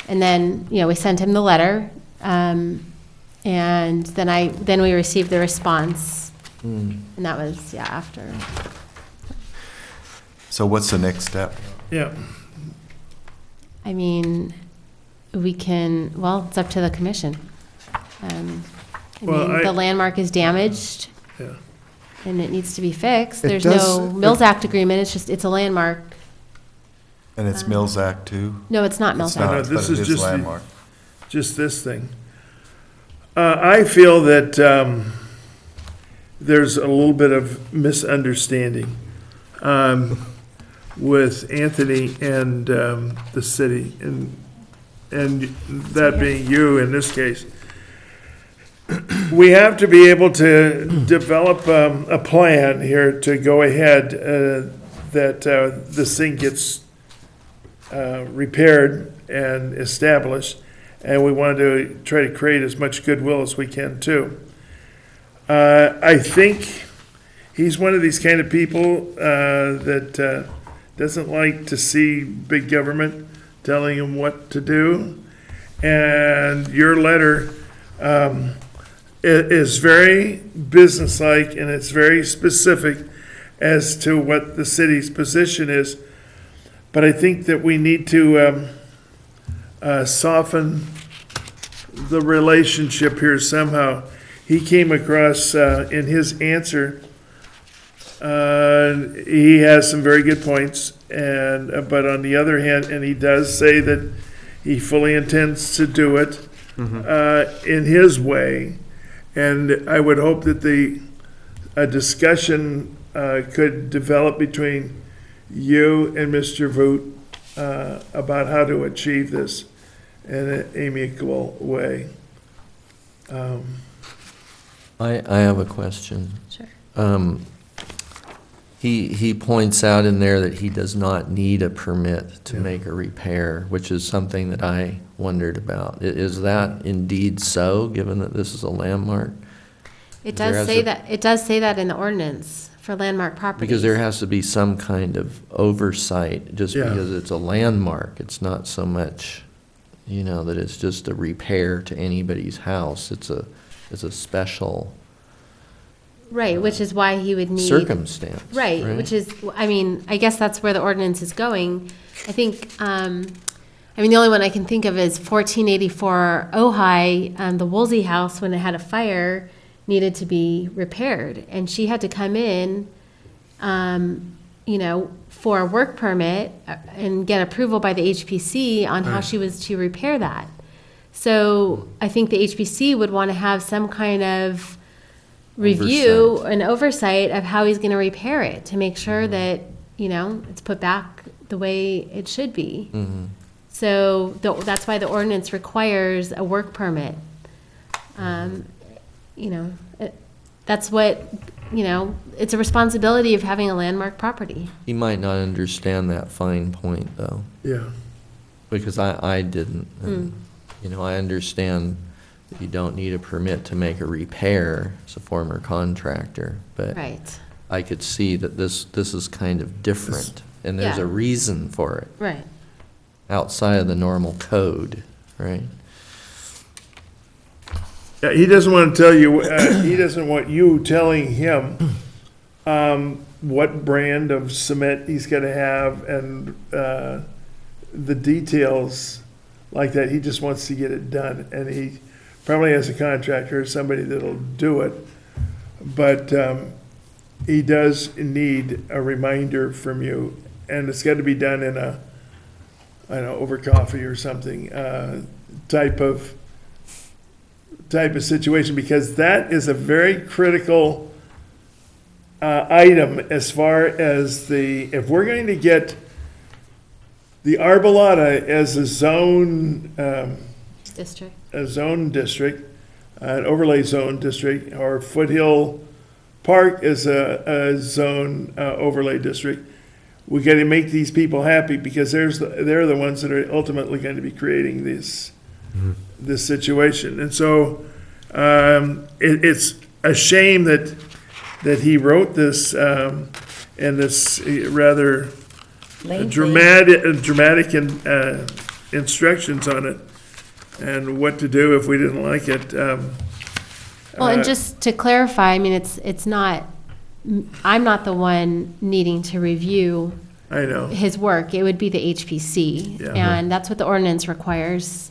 Speaker 6: And then, we sent him the letter, and then we received the response,
Speaker 2: Hmm.
Speaker 6: and that was, after.
Speaker 5: So what's the next step?
Speaker 7: Yeah.
Speaker 6: I mean, it's up to the commission.
Speaker 7: Well,
Speaker 6: The landmark is damaged,
Speaker 7: Yeah.
Speaker 6: and it needs to be fixed.
Speaker 1: It
Speaker 6: There's
Speaker 1: does-
Speaker 6: no Mills Act agreement, it's a landmark.
Speaker 5: And it's Mills Act too?
Speaker 6: No, it's not Mills
Speaker 5: It's
Speaker 6: Act.
Speaker 7: No,
Speaker 5: not,
Speaker 7: this
Speaker 5: but it
Speaker 7: is
Speaker 5: is
Speaker 7: just the-
Speaker 5: landmark.
Speaker 7: Just this thing. I feel that there's a little bit of misunderstanding with Anthony and the city, and that being you in this case. We have to be able to develop a plan here to go ahead that this thing gets repaired and established, and we want to try to create as much goodwill as we can too. I think he's one of these kind of people that doesn't like to see big government telling him what to do. And your letter is very businesslike, and it's very specific as to what the city's position is. But I think that we need to soften the relationship here somehow. He came across in his answer, he has some very good points, but on the other hand, and he does say that he fully intends to do it in his way. And I would hope that a discussion could develop between you and Mr. Voot about how to achieve this in an amicable way.
Speaker 2: I have a question.
Speaker 6: Sure.
Speaker 2: He points out in there that he does not need a permit to make a repair, which is something that I wondered about. Is that indeed so, given that this is a landmark?
Speaker 6: It
Speaker 2: There
Speaker 6: does
Speaker 2: has
Speaker 6: say
Speaker 2: to-
Speaker 6: that, it does say that in the ordinance for landmark properties.
Speaker 2: Because there has to be some kind of oversight, just
Speaker 7: Yeah.
Speaker 2: because it's a landmark. It's not so much, that it's just a repair to anybody's house. It's a special
Speaker 6: Right, which is why he would need.
Speaker 2: circumstance.
Speaker 6: Right, which is, I mean, I guess that's where the ordinance is going. I think, the only one I can think of is 1484 Ojai, the Woolsey house, when it had a fire, needed to be repaired. And she had to come in, for a work permit and get approval by the HPC on how she was to repair that. So I think the HPC would want to have some kind of review and oversight of how he's going to repair it to make sure that, it's put back the way it should be.
Speaker 2: Mhm.
Speaker 6: So that's why the ordinance requires a work permit. That's what, it's a responsibility of having a landmark property.
Speaker 2: He might not understand that fine point, though,
Speaker 7: Yeah.
Speaker 2: because I didn't. And, I understand that you don't need a permit to make a repair as a former contractor, but
Speaker 6: Right,
Speaker 2: I could see that this is kind of different, and there's
Speaker 6: Yeah.
Speaker 2: a reason for it,
Speaker 6: right.
Speaker 2: outside of the normal code, right?
Speaker 7: Yeah, he doesn't want to tell you, he doesn't want you telling him what brand of cement he's going to have and the details like that. He just wants to get it done, and he probably has a contractor or somebody that'll do it. But he does need a reminder from you, and it's got to be done in a, I don't know, over coffee or something, type of situation, because that is a very critical item as far as if we're going to get the Arbolata as a zone,
Speaker 6: District.
Speaker 7: district, an overlay zone district, or Foothill Park as a zone overlay district, we got to make these people happy, because they're the ones that are ultimately going to be creating this situation. And so it's a shame that he wrote this and this rather dramatic instructions on it, and what to do if we didn't like it.
Speaker 6: Well, and just to clarify, it's not, I'm not the one needing to review
Speaker 7: I know.
Speaker 6: his work. It would be the HPC.
Speaker 7: Yeah.
Speaker 6: And that's what the ordinance requires.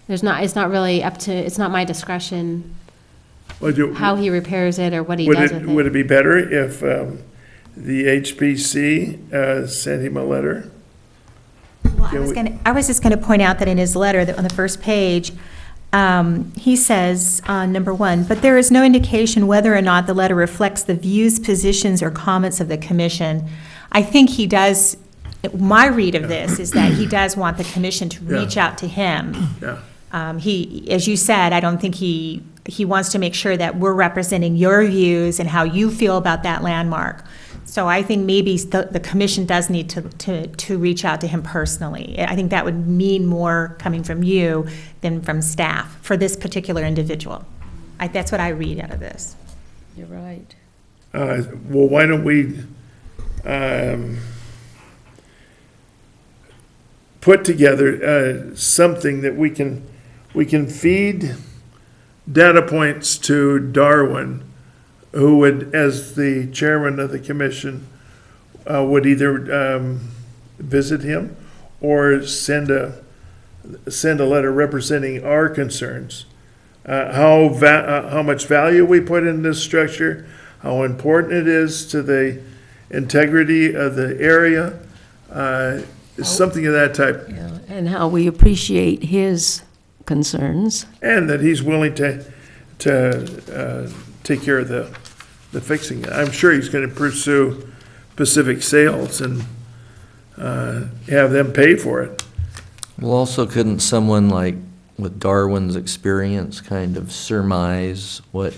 Speaker 6: It's not really up to, it's not my discretion how he repairs it or what he does with it.
Speaker 7: Would it be better if the HPC sent him a letter?
Speaker 4: Well,
Speaker 7: Can
Speaker 4: I was just going to point out that in his letter, that on the first page, he says, number one, but there is no indication whether or not the letter reflects the views, positions, or comments of the commission. I think he does, my read of this is that he does want the commission to reach out to him.
Speaker 7: Yeah.
Speaker 4: He, as you said, I don't think he wants to make sure that we're representing your views and how you feel about that landmark. So I think maybe the commission does need to reach out to him personally. I think that would mean more coming from you than from staff for this particular individual. That's what I read out of this.
Speaker 3: You're right.
Speaker 7: Well, why don't we put together something that we can feed data points to Darwin, who would, as the chairman of the commission, would either visit him or send a letter representing our concerns. How much value we put in this structure, how important it is to the integrity of the area, something of that type.
Speaker 3: Yeah, and how we appreciate his concerns.
Speaker 7: And that he's willing to take care of the fixing it. I'm sure he's going to pursue Pacific Sales and have them pay for it.
Speaker 2: Well, also, couldn't someone like with Darwin's experience kind of surmise what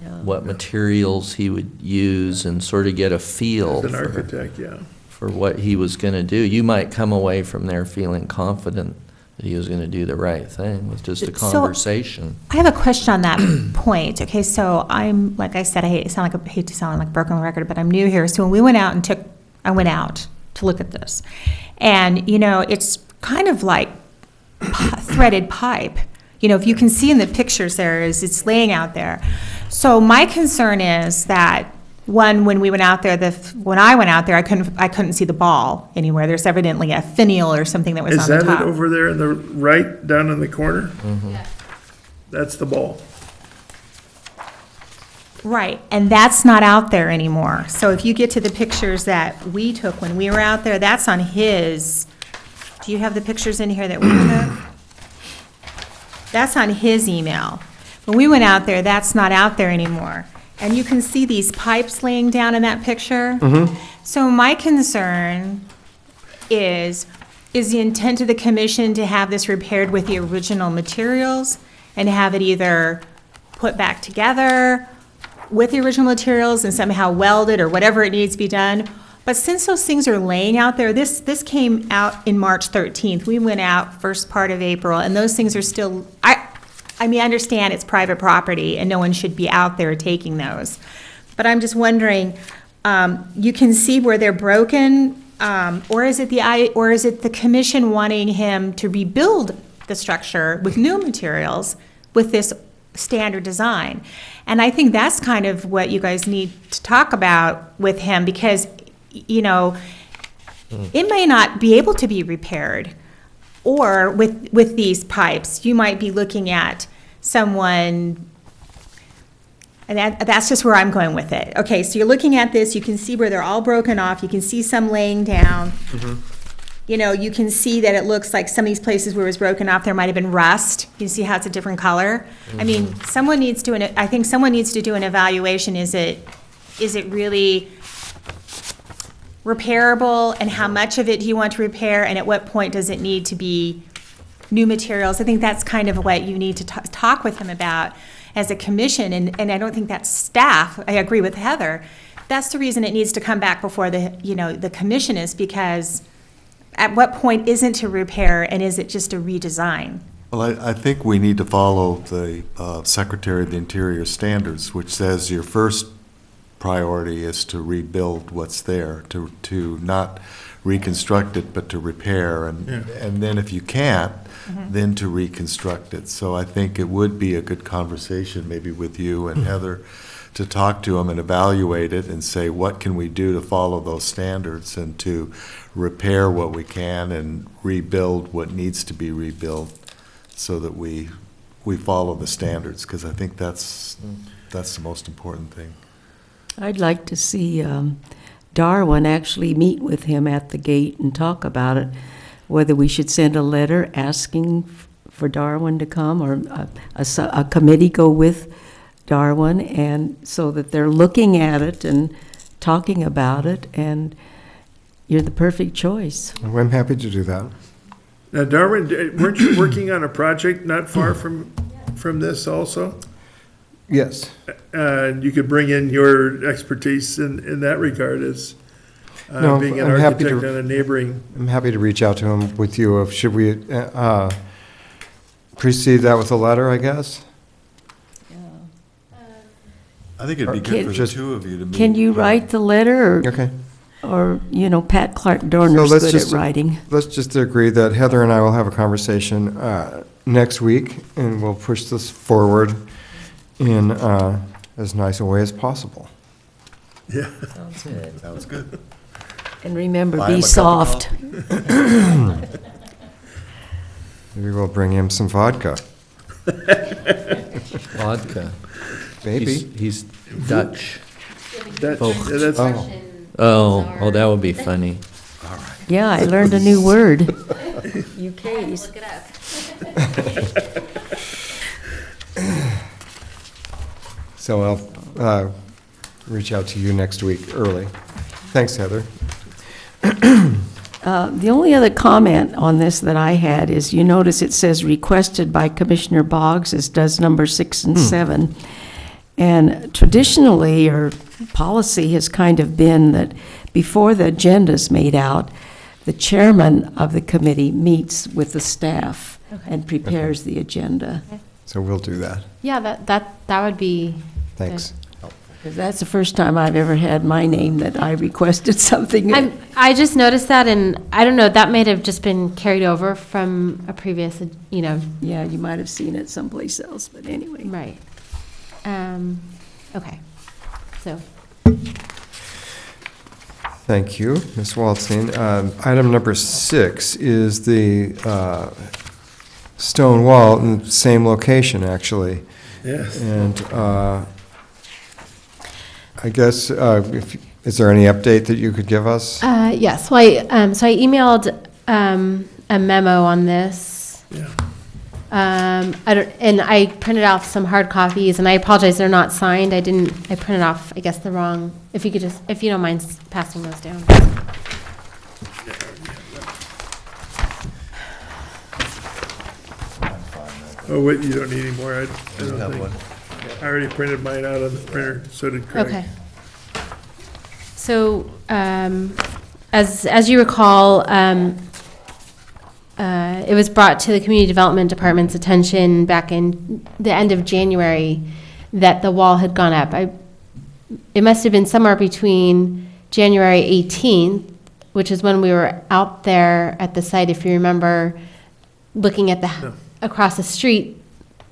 Speaker 2: what materials he would use and sort of get a feel
Speaker 7: As an
Speaker 2: for,
Speaker 7: architect, yeah.
Speaker 2: for what he was going to do. You might come away from there feeling confident that he was going to do the right thing with just a
Speaker 4: So-
Speaker 2: conversation.
Speaker 4: I have a question on that point. Okay, so I'm, like I said, I hate to sound like a broken record, but I'm new here. So when we went out I went out to look at this. And, it's kind of like threaded pipe. If you can see in the pictures there, it's laying out there. So my concern is that, one, when we went out there, when I went out there, I couldn't see the ball anywhere. There's evidently a finial or something that was
Speaker 7: Is
Speaker 4: on the
Speaker 7: that
Speaker 4: top.
Speaker 7: it over there in the right, down in the corner? That's the ball.
Speaker 4: Right, and that's not out there anymore. So if you get to the pictures that we took when we were out there, that's on his, do you have the pictures in here that we took? That's on his email. When we went out there, that's not out there anymore. And you can see these pipes laying down in that picture. So my concern is the intent of the commission to have this repaired with the original materials and have it either put back together with the original materials and somehow welded or whatever it needs to be done? But since those things are laying out there, this came out in March 13th. We went out first part of April, and those things are still, I mean, I understand it's private property and no one should be out there taking those. But I'm just wondering, you can see where they're broken, or is it the commission wanting him to rebuild the structure with new materials with this standard design? And I think that's kind of what you guys need to talk about with him, because, it may not be able to be repaired. Or with these pipes, you might be looking at someone, and that's just where I'm going with it. Okay, so you're looking at this, you can see where they're all broken off, you can see some laying down. You can see that it looks like some of these places where it was broken off, there might have been rust. You can see how it's a different color. I mean, I think someone needs to do an evaluation. Is it really repairable, and how much of it do you want to repair, and at what point does it need to be new materials? I think that's kind of what you need to talk with him about as a commission, and I don't think that's staff. I agree with Heather. That's the reason it needs to come back before the commission, is because at what point isn't to repair, and is it just a redesign?
Speaker 5: Well, I think we need to follow the Secretary of the Interior standards, which says your first priority is to rebuild what's there, to not reconstruct it, but to repair, and then if you can't, then to reconstruct it. So I think it would be a good conversation, maybe with you and Heather, to talk to them and evaluate it and say, what can we do to follow those standards and to repair what we can and rebuild what needs to be rebuilt, so that we follow the standards, because I think that's the most important thing.
Speaker 3: I'd like to see Darwin actually meet with him at the gate and talk about it, whether we should send a letter asking for Darwin to come, or a committee go with Darwin, and so that they're looking at it and talking about it, and you're the perfect choice.
Speaker 1: Well, I'm happy to do that.
Speaker 7: Now, Darwin, weren't you working on a project not far from this also?
Speaker 1: Yes.
Speaker 7: You could bring in your expertise in that regard as
Speaker 1: No,
Speaker 7: being an
Speaker 1: I'm happy to-
Speaker 7: architect on a neighboring.
Speaker 1: I'm happy to reach out to him with you. Of should we precede that with a letter, I guess?
Speaker 5: I think it'd be
Speaker 3: Can-
Speaker 5: good for the
Speaker 1: just-
Speaker 5: two of you to meet.
Speaker 3: Can you write the letter,
Speaker 1: Okay.
Speaker 3: or Pat Clark Dorner's
Speaker 1: let's
Speaker 3: good
Speaker 1: just-
Speaker 3: at writing?
Speaker 1: Let's just agree that Heather and I will have a conversation next week, and we'll push this forward in as nice a way as possible.
Speaker 7: Yeah.
Speaker 5: Sounds good.
Speaker 3: And remember,
Speaker 5: Buy him
Speaker 3: be
Speaker 5: a cup of
Speaker 3: soft.
Speaker 1: Maybe we'll bring him some vodka.
Speaker 2: Vodka.
Speaker 1: Maybe.
Speaker 2: He's Dutch.
Speaker 7: That's,
Speaker 2: Oh.
Speaker 7: yeah, that's,
Speaker 2: Oh, that would be funny.
Speaker 3: Yeah, I learned a new word. UK's.
Speaker 1: So I'll reach out to you next week early. Thanks, Heather.
Speaker 3: The only other comment on this that I had is, you notice it says requested by Commissioner Boggs, as does number 6 and 7. And traditionally, or policy has kind of been that before the agenda's made out, the chairman of the committee meets with the staff and prepares the agenda.
Speaker 1: So we'll do that.
Speaker 6: Yeah, that would be.
Speaker 1: Thanks.
Speaker 3: Because that's the first time I've ever had my name that I requested something.
Speaker 6: I just noticed that, and I don't know, that might have just been carried over from a previous,
Speaker 3: Yeah, you might have seen it someplace else, but anyway.
Speaker 6: right. Okay, so.
Speaker 1: Thank you, Ms. Waldstein. Item number 6 is the stone wall in the same location, actually.
Speaker 7: Yes.
Speaker 1: And I guess, is there any update that you could give us?
Speaker 6: Yes, well, so I emailed a memo on this.
Speaker 7: Yeah.
Speaker 6: And I printed off some hard copies, and I apologize, they're not signed. I printed off, I guess, the wrong, if you don't mind passing those down.
Speaker 7: Oh, wait, you don't need any more? I don't think. I already printed mine out on the printer, so did Craig.
Speaker 6: Okay. So, as you recall, it was brought to the Community Development Department's attention back in the end of January that the wall had gone up. It must have been somewhere between January 18th, which is when we were out there at the site, if you remember, looking at across the street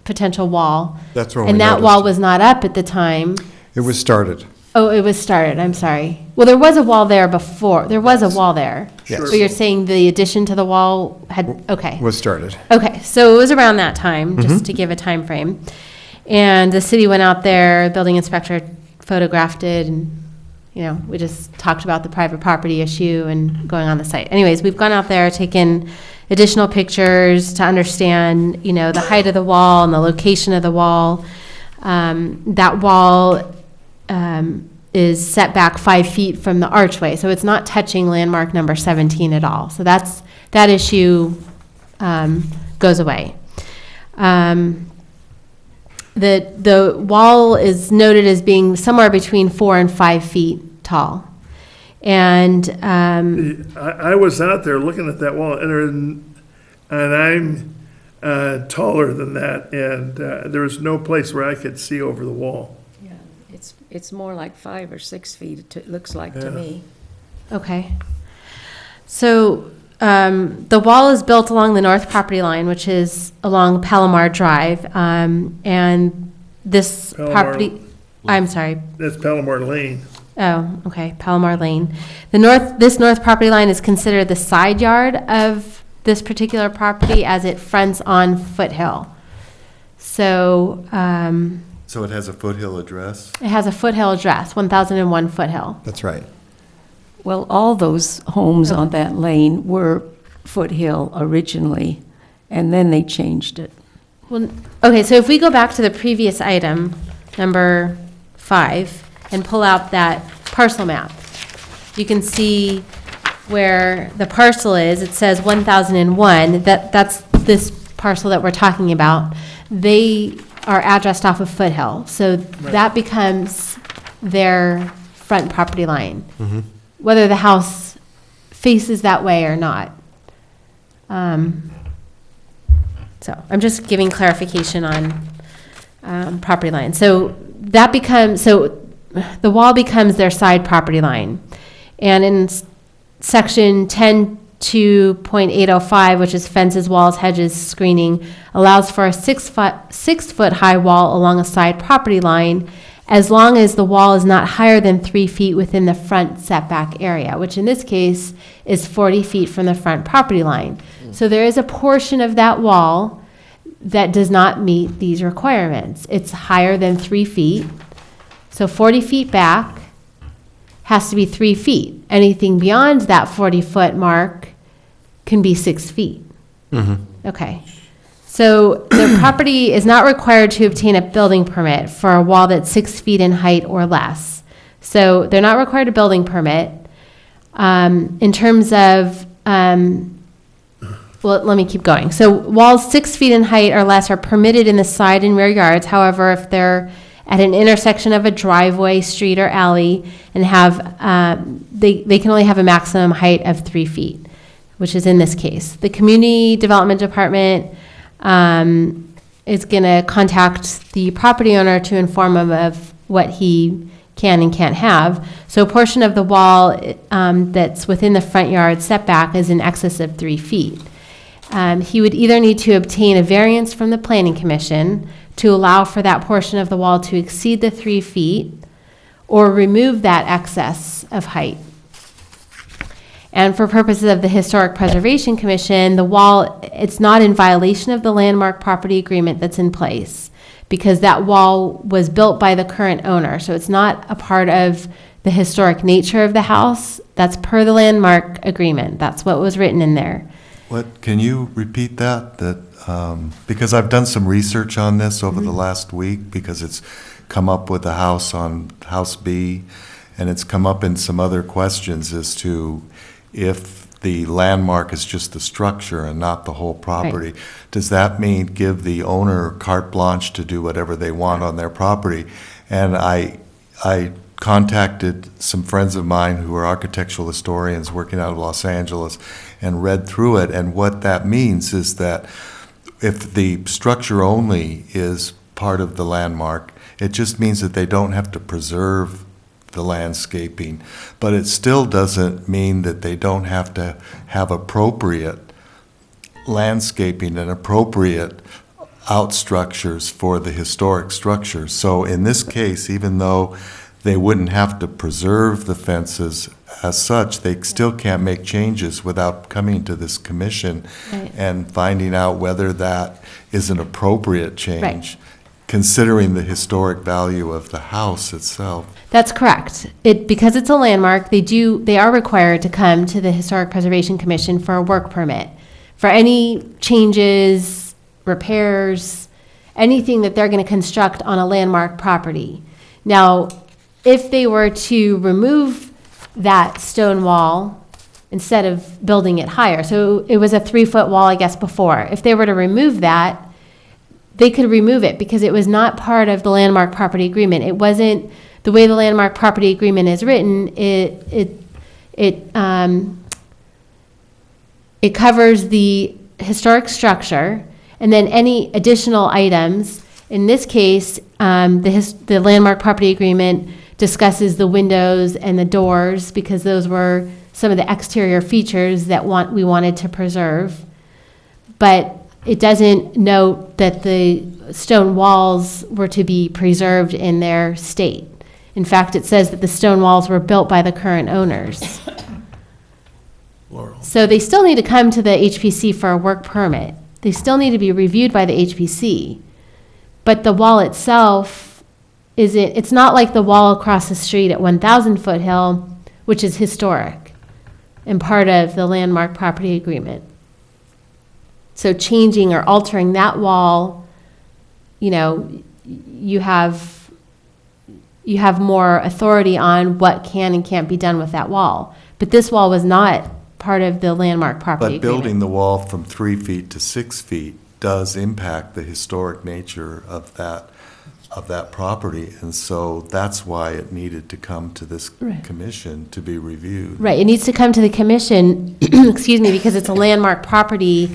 Speaker 6: potential wall.
Speaker 1: That's when we
Speaker 6: And that
Speaker 1: noticed.
Speaker 6: wall was not up at the time.
Speaker 1: It was started.
Speaker 6: Oh, it was started, I'm sorry. Well, there was a wall there before, there was a wall there.
Speaker 1: Yes.
Speaker 6: So you're saying the addition to the wall had, okay.
Speaker 1: Was started.
Speaker 6: Okay, so it was around that time, just to give a time frame. And the city went out there, building inspector photographed it, and, we just talked about the private property issue and going on the site. Anyways, we've gone out there, taken additional pictures to understand, the height of the wall and the location of the wall. That wall is set back 5 feet from the archway, so it's not touching landmark number 17 at all. So that issue goes away. The wall is noted as being somewhere between 4 and 5 feet tall. And
Speaker 7: I was out there looking at that wall, and I'm taller than that, and there was no place where I could see over the wall.
Speaker 3: Yeah, it's more like 5 or 6 feet, it looks like to me.
Speaker 6: okay. So the wall is built along the north property line, which is along Palomar Drive. And this
Speaker 7: Palomar-
Speaker 6: property, I'm sorry.
Speaker 7: That's Palomar Lane.
Speaker 6: Oh, okay, Palomar Lane. This north property line is considered the side yard of this particular property as it fronts on Foothill. So
Speaker 5: So it has a foothill address?
Speaker 6: it has a Foothill address, 1001 Foothill.
Speaker 1: That's right.
Speaker 3: Well, all those homes on that lane were Foothill originally, and then they changed it.
Speaker 6: Well, okay, so if we go back to the previous item, number 5, and pull out that parcel map, you can see where the parcel is. It says 1001. That's this parcel that we're talking about. They are addressed off of Foothill, so that becomes their front property line, whether the house faces that way or not. So I'm just giving clarification on property line. So the wall becomes their side property line. And in section 10.2.805, which is fences, walls, hedges, screening, allows for a 6 foot high wall along a side property line as long as the wall is not higher than 3 feet within the front setback area, which in this case is 40 feet from the front property line. So there is a portion of that wall that does not meet these requirements. It's higher than 3 feet. So 40 feet back has to be 3 feet. Anything beyond that 40-foot mark can be 6 feet. Okay. So the property is not required to obtain a building permit for a wall that's 6 feet in height or less. So they're not required a building permit. In terms of, well, let me keep going. So walls 6 feet in height or less are permitted in the side and rear yards. However, if they're at an intersection of a driveway, street, or alley, and have, they can only have a maximum height of 3 feet, which is in this case. The Community Development Department is going to contact the property owner to inform him of what he can and can't have. So a portion of the wall that's within the front yard setback is in excess of 3 feet. He would either need to obtain a variance from the Planning Commission to allow for that portion of the wall to exceed the 3 feet, or remove that excess of height. And for purposes of the Historic Preservation Commission, the wall, it's not in violation of the landmark property agreement that's in place, because that wall was built by the current owner. So it's not a part of the historic nature of the house. That's per the landmark agreement. That's what was written in there.
Speaker 5: What, can you repeat that? Because I've done some research on this over the last week, because it's come up with a house on House B, and it's come up in some other questions as to if the landmark is just the structure and not the whole property. Right. Does that mean give the owner carte blanche to do whatever they want on their property? And I contacted some friends of mine who are architectural historians working out of Los Angeles and read through it, and what that means is that if the structure only is part of the landmark, it just means that they don't have to preserve the landscaping, but it still doesn't mean that they don't have to have appropriate landscaping and appropriate out structures for the historic structure. So in this case, even though they wouldn't have to preserve the fences as such, they still can't make changes without coming to this commission and finding out whether that is an appropriate change, considering the historic value of the house itself.
Speaker 6: That's correct. Because it's a landmark, they are required to come to the Historic Preservation Commission for a work permit for any changes, repairs, anything that they're going to construct on a landmark property. Now, if they were to remove that stone wall instead of building it higher, so it was a 3-foot wall, I guess, before. If they were to remove that, they could remove it because it was not part of the landmark property agreement. It wasn't the way the landmark property agreement is written. It covers the historic structure, and then any additional items. In this case, the landmark property agreement discusses the windows and the doors because those were some of the exterior features that we wanted to preserve. But it doesn't note that the stone walls were to be preserved in their state. In fact, it says that the stone walls were built by the current owners.
Speaker 5: Laurel.
Speaker 6: So they still need to come to the HPC for a work permit. They still need to be reviewed by the HPC. But the wall itself it's not like the wall across the street at 1,000 Foothill, which is historic and part of the landmark property agreement. So changing or altering that wall, you have more authority on what can and can't be done with that wall. But this wall was not part of the landmark property agreement.
Speaker 5: But building the wall from 3 feet to 6 feet does impact the historic nature of that property, and so that's why it needed to come to this commission to be reviewed.
Speaker 6: Right, it needs to come to the commission, excuse me, because it's a landmark property,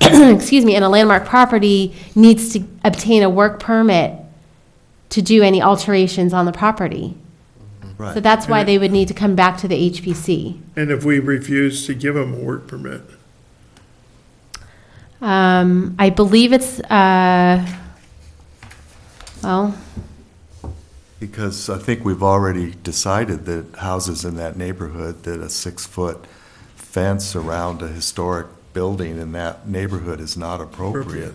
Speaker 6: excuse me, and a landmark property needs to obtain a work permit to do any alterations on the property.
Speaker 5: Right.
Speaker 6: So that's why they would need to come back to the HPC.
Speaker 7: And if we refuse to give them a work permit?
Speaker 6: I believe it's,
Speaker 5: Because I think we've already decided that houses in that neighborhood, that a 6-foot fence around a historic building in that neighborhood is not appropriate.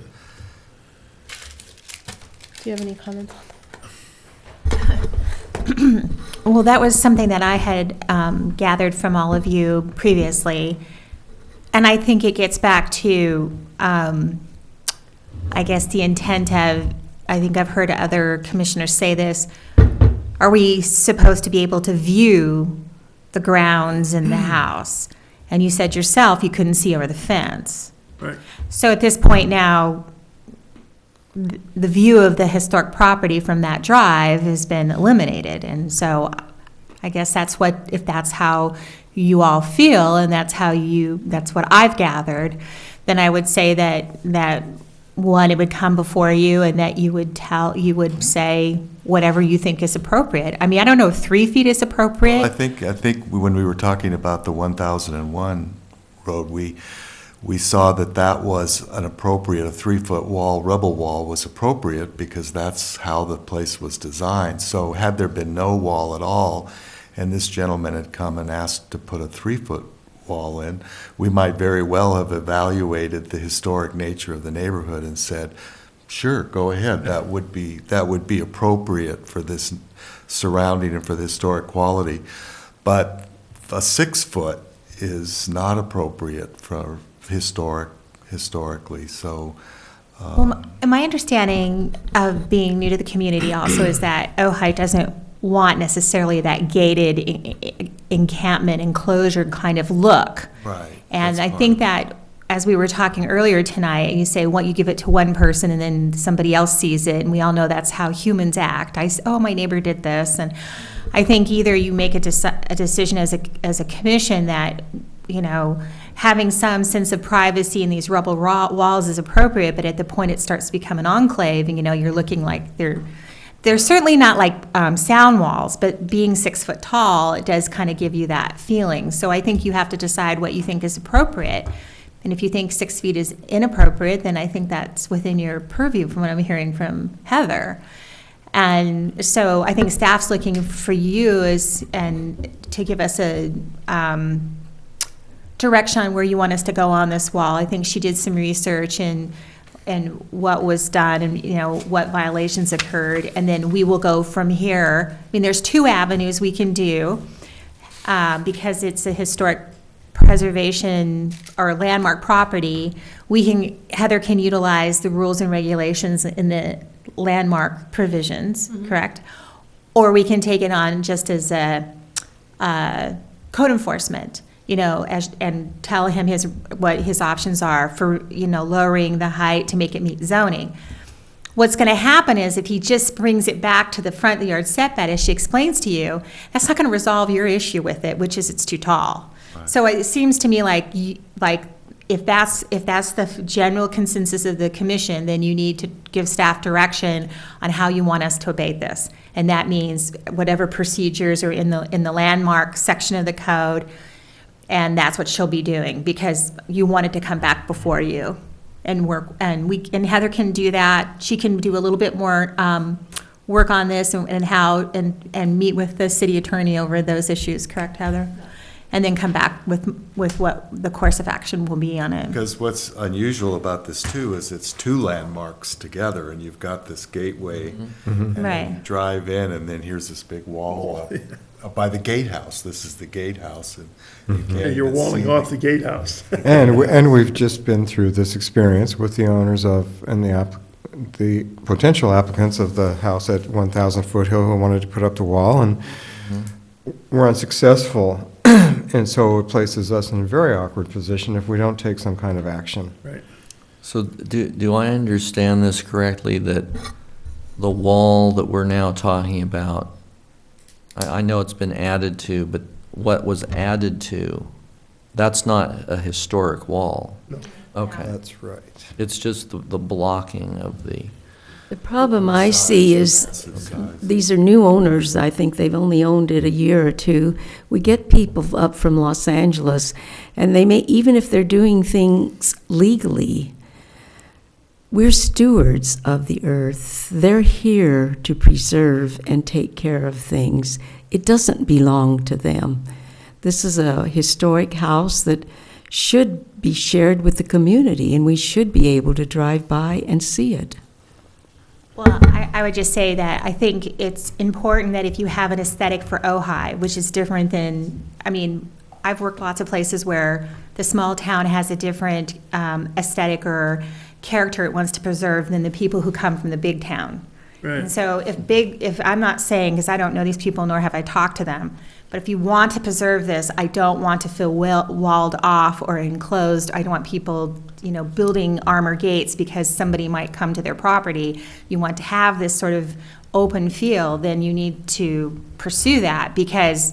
Speaker 6: Do you have any comments?
Speaker 4: Well, that was something that I had gathered from all of you previously. And I think it gets back to, I guess, the intent of, I think I've heard other commissioners say this, are we supposed to be able to view the grounds in the house? And you said yourself you couldn't see over the fence.
Speaker 7: Right.
Speaker 4: So at this point now, the view of the historic property from that drive has been eliminated. And so I guess if that's how you all feel, and that's what I've gathered, then I would say that one, it would come before you, and that you would say whatever you think is appropriate. I mean, I don't know if 3 feet is appropriate.
Speaker 5: I think when we were talking about the 1001 road, we saw that was an appropriate, a 3-foot wall, rubble wall was appropriate because that's how the place was designed. So had there been no wall at all, and this gentleman had come and asked to put a 3-foot wall in, we might very well have evaluated the historic nature of the neighborhood and said, sure, go ahead, that would be appropriate for this surrounding and for the historic quality. But a 6-foot is not appropriate for historically, so.
Speaker 4: Well, my understanding of being new to the community also is that Ojai doesn't want necessarily that gated encampment enclosure kind of look.
Speaker 5: Right.
Speaker 4: And I
Speaker 5: that's
Speaker 4: think
Speaker 5: part
Speaker 4: that, as we were talking earlier tonight, you say, you give it to one person and then somebody else sees it, and we all know that's how humans act. My neighbor did this, and I think either you make a decision as a commission that, having some sense of privacy in these rubble walls is appropriate, but at the point it starts to become an enclave, and you're looking like they're certainly not like sound walls, but being 6 foot tall, it does kind of give you that feeling. So I think you have to decide what you think is appropriate. And if you think 6 feet is inappropriate, then I think that's within your purview from what I'm hearing from Heather. And so I think staff's looking for you to give us a direction on where you want us to go on this wall. I think she did some research and what was done and, what violations occurred. And then we will go from here. I mean, there's 2 avenues we can do because it's a historic preservation or landmark property. Heather can utilize the rules and regulations in the landmark provisions, correct? Or we can take it on just as a code enforcement. And tell him what his options are for, lowering the height to make it meet zoning. What's going to happen is if he just brings it back to the front yard setback, as she explains to you, that's not going to resolve your issue with it, which is it's too tall. Right. So it seems to me like if that's the general consensus of the commission, then you need to give staff direction on how you want us to abate this, and that means whatever procedures are in the landmark section of the code. And that's what she'll be doing because you wanted to come back before you and work. And Heather can do that. She can do a little bit more work on this and meet with the city attorney over those issues. Correct, Heather? And then come back with what the course of action will be on it.
Speaker 5: Because what's unusual about this too is it's 2 landmarks together, and you've got this gateway, and then you drive in, and then here's this big wall up by the gatehouse. This is the gatehouse, and you can't
Speaker 7: You're
Speaker 5: even
Speaker 7: walling
Speaker 5: see
Speaker 7: off the gatehouse.
Speaker 1: And we've just been through this experience with the owners and the potential applicants of the house at 1,000 Foothill who wanted to put up the wall, and were unsuccessful. And so it places us in a very awkward position if we don't take some kind of action.
Speaker 7: Right.
Speaker 2: So do I understand this correctly, that the wall that we're now talking about, I know it's been added to, but what was added to, that's not a historic wall?
Speaker 7: No.
Speaker 2: Okay.
Speaker 1: That's right.
Speaker 2: It's just the blocking of the...
Speaker 3: The problem I see is these are new owners. I think they've only owned it a year or 2. We get people up from Los Angeles, and they may, even if they're doing things legally, we're stewards of the earth. They're here to preserve and take care of things. It doesn't belong to them. This is a historic house that should be shared with the community, and we should be able to drive by and see it.
Speaker 4: Well, I would just say that I think it's important that if you have an aesthetic for Ojai, which is different than, I've worked lots of places where the small town has a different aesthetic or character it wants to preserve than the people who come from the big town. Right. And so if I'm not saying, because I don't know these people nor have I talked to them, But if you want to preserve this, I don't want to feel walled off or enclosed. I don't want people, building armor gates because somebody might come to their property. You want to have this sort of open feel, then you need to pursue that, because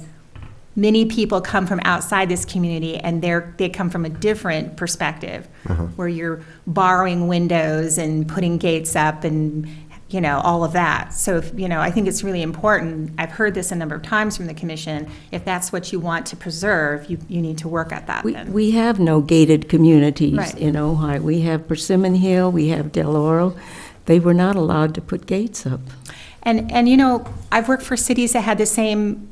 Speaker 4: many people come from outside this community and they come from a different perspective, where you're borrowing windows and putting gates up and all of that. So, I think it's really important. I've heard this a number of times from the commission. If that's what you want to preserve, you need to work at that then.
Speaker 3: We have no gated communities
Speaker 4: Right.
Speaker 3: in Ojai. We have Persimmon Hill, we have Del Oro. They were not allowed to put gates up.
Speaker 4: And I've worked for cities that had the same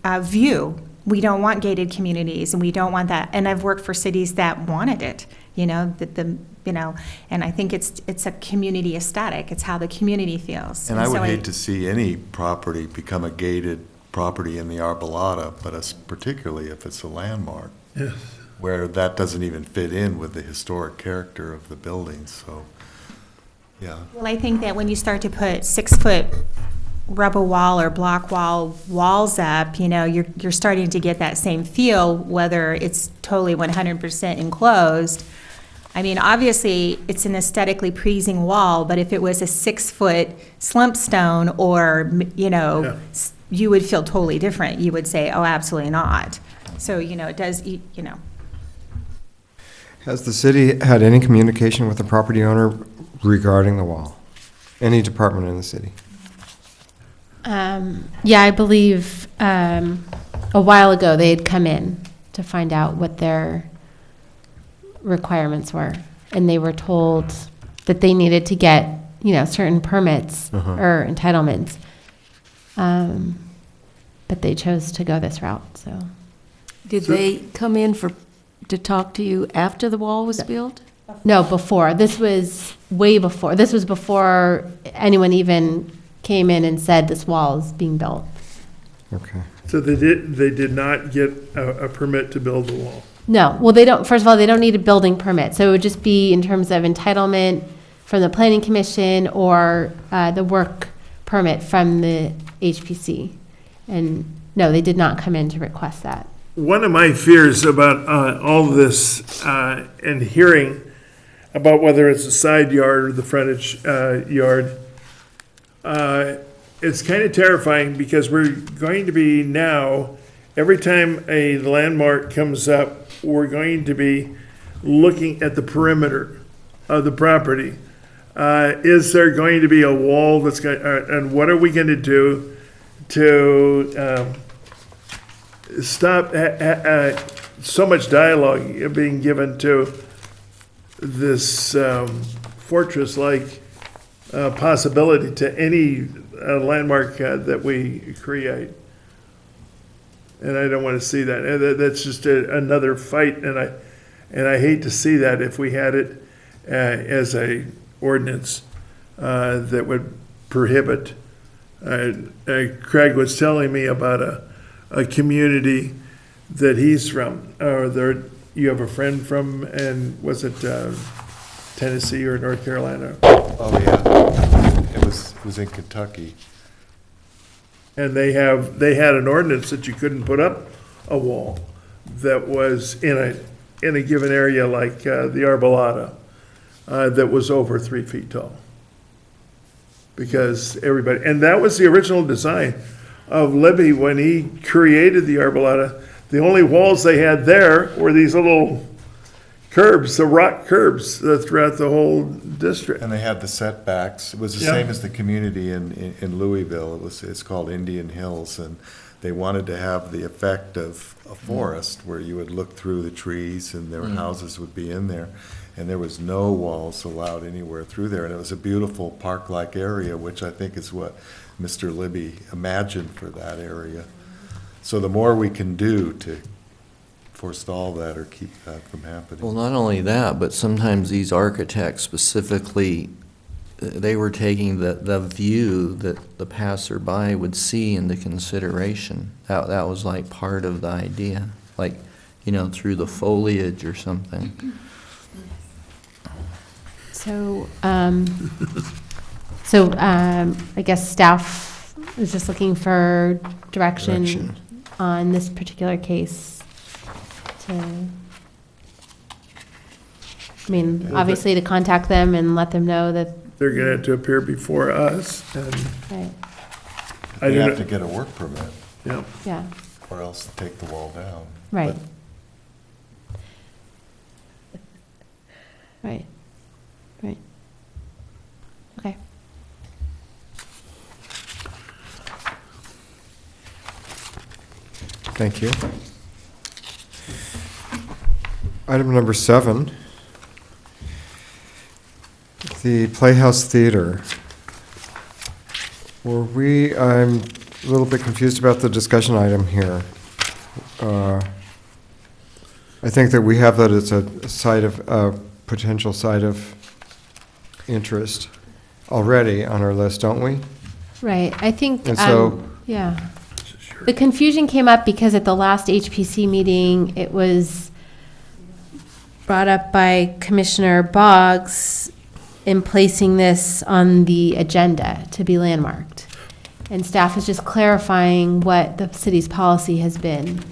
Speaker 4: view. We don't want gated communities, and we don't want that. And I've worked for cities that wanted it. And I think it's a community aesthetic. It's how the community feels.
Speaker 5: And I would
Speaker 4: so
Speaker 5: hate to see any property become a gated property in the Arbolata, but particularly if it's a landmark,
Speaker 7: Yes.
Speaker 5: where that doesn't even fit in with the historic character of the building, so, yeah.
Speaker 4: Well, I think that when you start to put 6-foot rubble wall or block walls up, you're starting to get that same feel, whether it's totally 100% enclosed. I mean, obviously, it's an aesthetically pleasing wall, but if it was a 6-foot slump stone or, you would feel totally different. You would say, oh, absolutely not. So, it does,
Speaker 1: Has the city had any communication with the property owner regarding the wall? Any department in the city?
Speaker 6: Yeah, I believe a while ago they had come in to find out what their requirements were, and they were told that they needed to get certain permits or entitlements, but they chose to go this route. So
Speaker 3: Did they come in to talk to you after the wall was built?
Speaker 6: no, before. This was way before. This was before anyone even came in and said this wall is being built.
Speaker 1: Okay.
Speaker 7: So they did not get a permit to build the wall.
Speaker 6: No, well, they don't, first of all, they don't need a building permit, so it would just be in terms of entitlement from the planning commission or the work permit from the HPC. And no, they did not come in to request that.
Speaker 7: One of my fears about all of this and hearing about whether it's a side yard or the frontage yard, it's kind of terrifying, because we're going to be now, every time a landmark comes up, we're going to be looking at the perimeter of the property. Is there going to be a wall that's going, and what are we going to do to stop so much dialogue being given to this fortress-like possibility to any landmark that we create? And I don't want to see that. That's just another fight, and I hate to see that if we had it as a ordinance that would prohibit. Craig was telling me about a community that he's from, or you have a friend from, and was it Tennessee or North Carolina?
Speaker 5: Oh, yeah. It was in Kentucky.
Speaker 7: And they had an ordinance that you couldn't put up a wall that was in a given area like the Arbolata that was over 3 feet tall. Because everybody, and that was the original design of Libby when he created the Arbolata. The only walls they had there were these little curbs, the rock curbs throughout the whole district.
Speaker 5: And they had the setbacks. It was the
Speaker 7: Yeah.
Speaker 5: same as the community in Louisville. It's called Indian Hills, and they wanted to have the effect of a forest where you would look through the trees and their houses would be in there. And there was no walls allowed anywhere through there. And it was a beautiful park-like area, which I think is what Mr. Libby imagined for that area. So the more we can do to forestall that or keep that from happening.
Speaker 2: Well, not only that, but sometimes these architects specifically, they were taking the view that the passerby would see into consideration. That was like part of the idea, like, through the foliage or something.
Speaker 6: So, I guess staff is just looking for direction on this particular case I mean, obviously to contact them and let them know that,
Speaker 7: They're gonna have to appear before us, and
Speaker 6: right,
Speaker 7: I
Speaker 5: They
Speaker 7: don't
Speaker 5: have to
Speaker 7: know,
Speaker 5: get a work permit,
Speaker 7: yeah.
Speaker 6: yeah,
Speaker 5: or else take the wall down.
Speaker 6: right.
Speaker 5: But
Speaker 6: Right. Right. Okay.
Speaker 1: Thank you. Item number 7, the Playhouse Theater. I'm a little bit confused about the discussion item here. I think that we have that as a site of, potential site of interest already on our list, don't we?
Speaker 6: Right, I think,
Speaker 1: And so-
Speaker 6: yeah. The confusion came up because at the last HPC meeting, it was brought up by Commissioner Boggs in placing this on the agenda to be landmarked. And staff is just clarifying what the city's policy has been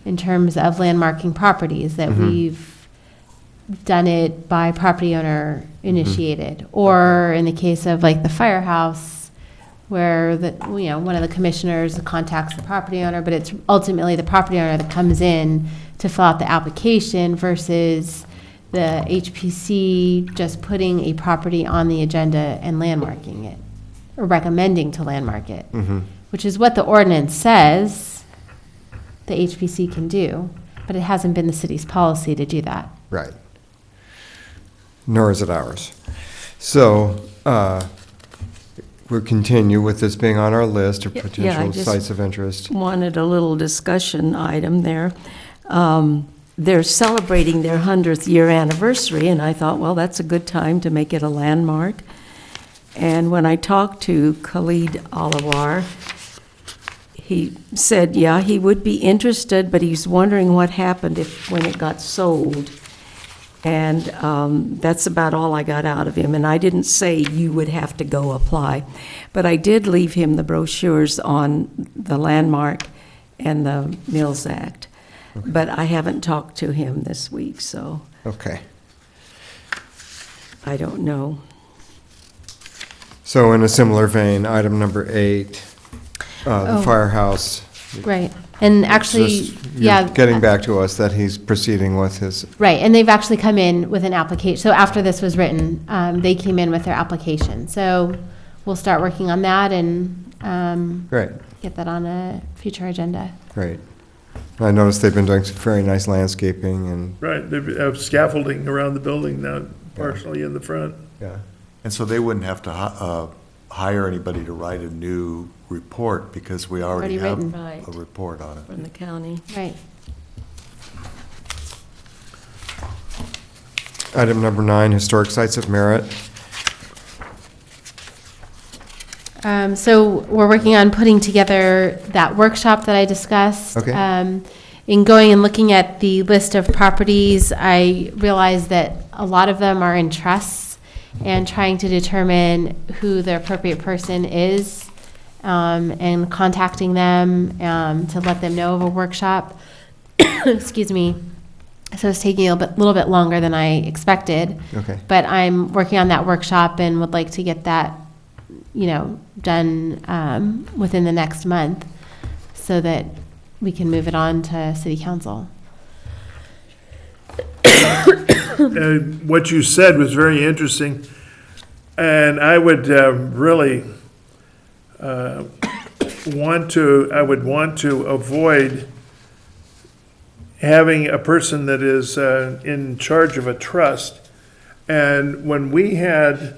Speaker 6: in terms of landmarking properties, that we've done it by property owner initiated, or in the case of like the firehouse, where one of the commissioners contacts the property owner, but it's ultimately the property owner that comes in to fill out the application versus the HPC just putting a property on the agenda and landmarking it, or recommending to landmark it, which is what the ordinance says the HPC can do, but it hasn't been the city's policy to do that.
Speaker 1: Right. Nor is it ours. So, we'll continue with this being on our list of
Speaker 3: Yeah, I
Speaker 1: potential
Speaker 3: just
Speaker 1: sites of interest.
Speaker 3: Wanted a little discussion item there. They're celebrating their 100th year anniversary, and I thought, well, that's a good time to make it a landmark. And when I talked to Khalid Alawar, he said, yeah, he would be interested, but he's wondering what happened when it got sold. And that's about all I got out of him. And I didn't say you would have to go apply. But I did leave him the brochures on the landmark and the Mills Act. But I haven't talked to him this week, so
Speaker 1: Okay.
Speaker 3: I don't know.
Speaker 1: So in a similar vein, item number 8, the
Speaker 6: Oh.
Speaker 1: firehouse.
Speaker 6: Right, and actually,
Speaker 1: Just-
Speaker 6: yeah.
Speaker 1: You're getting back to us that he's proceeding with his,
Speaker 6: Right, and they've actually come in with an application. So after this was written, they came in with their application. So we'll start working on that and
Speaker 1: great,
Speaker 6: get that on a future agenda.
Speaker 1: great. I noticed they've been doing some very nice landscaping and,
Speaker 7: Right, they have scaffolding around the building now, partially in the front.
Speaker 1: yeah.
Speaker 5: And so they wouldn't have to hire anybody to write a new report because we already
Speaker 6: Already
Speaker 5: have
Speaker 6: written.
Speaker 3: Right.
Speaker 5: a report on it.
Speaker 3: From the county.
Speaker 6: Right.
Speaker 1: Item number 9, historic sites of merit.
Speaker 6: So we're working on putting together that workshop that I discussed.
Speaker 1: Okay.
Speaker 6: In going and looking at the list of properties, I realized that a lot of them are in trusts, and trying to determine who the appropriate person is, and contacting them to let them know of a workshop. Excuse me. So it's taking a little bit longer than I expected.
Speaker 1: Okay.
Speaker 6: But I'm working on that workshop and would like to get that, done within the next month so that we can move it on to city council.
Speaker 7: What you said was very interesting, and I would really want to avoid having a person that is in charge of a trust. And when we had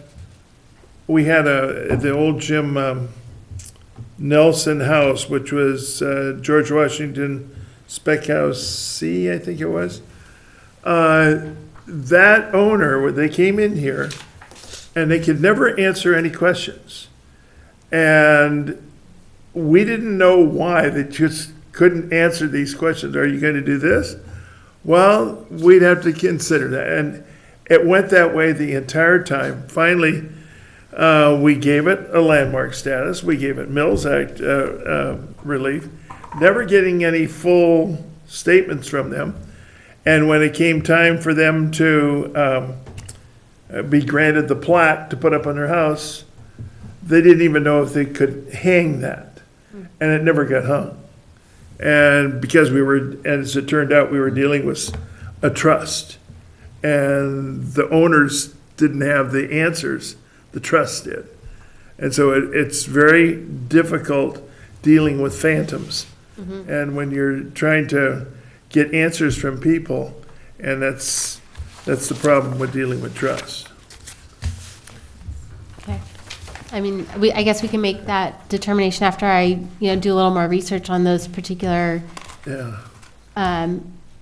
Speaker 7: the old Jim Nelson house, which was George Washington Spec House C, I think it was. That owner, they came in here, and they could never answer any questions. And we didn't know why. They just couldn't answer these questions. Are you going to do this? Well, we'd have to consider that. And it went that way the entire time. Finally, we gave it a landmark status. We gave it Mills Act relief. never getting any full statements from them. And when it came time for them to be granted the plat to put up on their house, they didn't even know if they could hang that. And it never got hung. And because as it turned out, we were dealing with a trust. And the owners didn't have the answers, the trust did. And so it's very difficult dealing with phantoms. And when you're trying to get answers from people, and that's the problem with dealing with trust.
Speaker 6: Okay. I mean, I guess we can make that determination after I, do a little more research on those particular
Speaker 7: Yeah.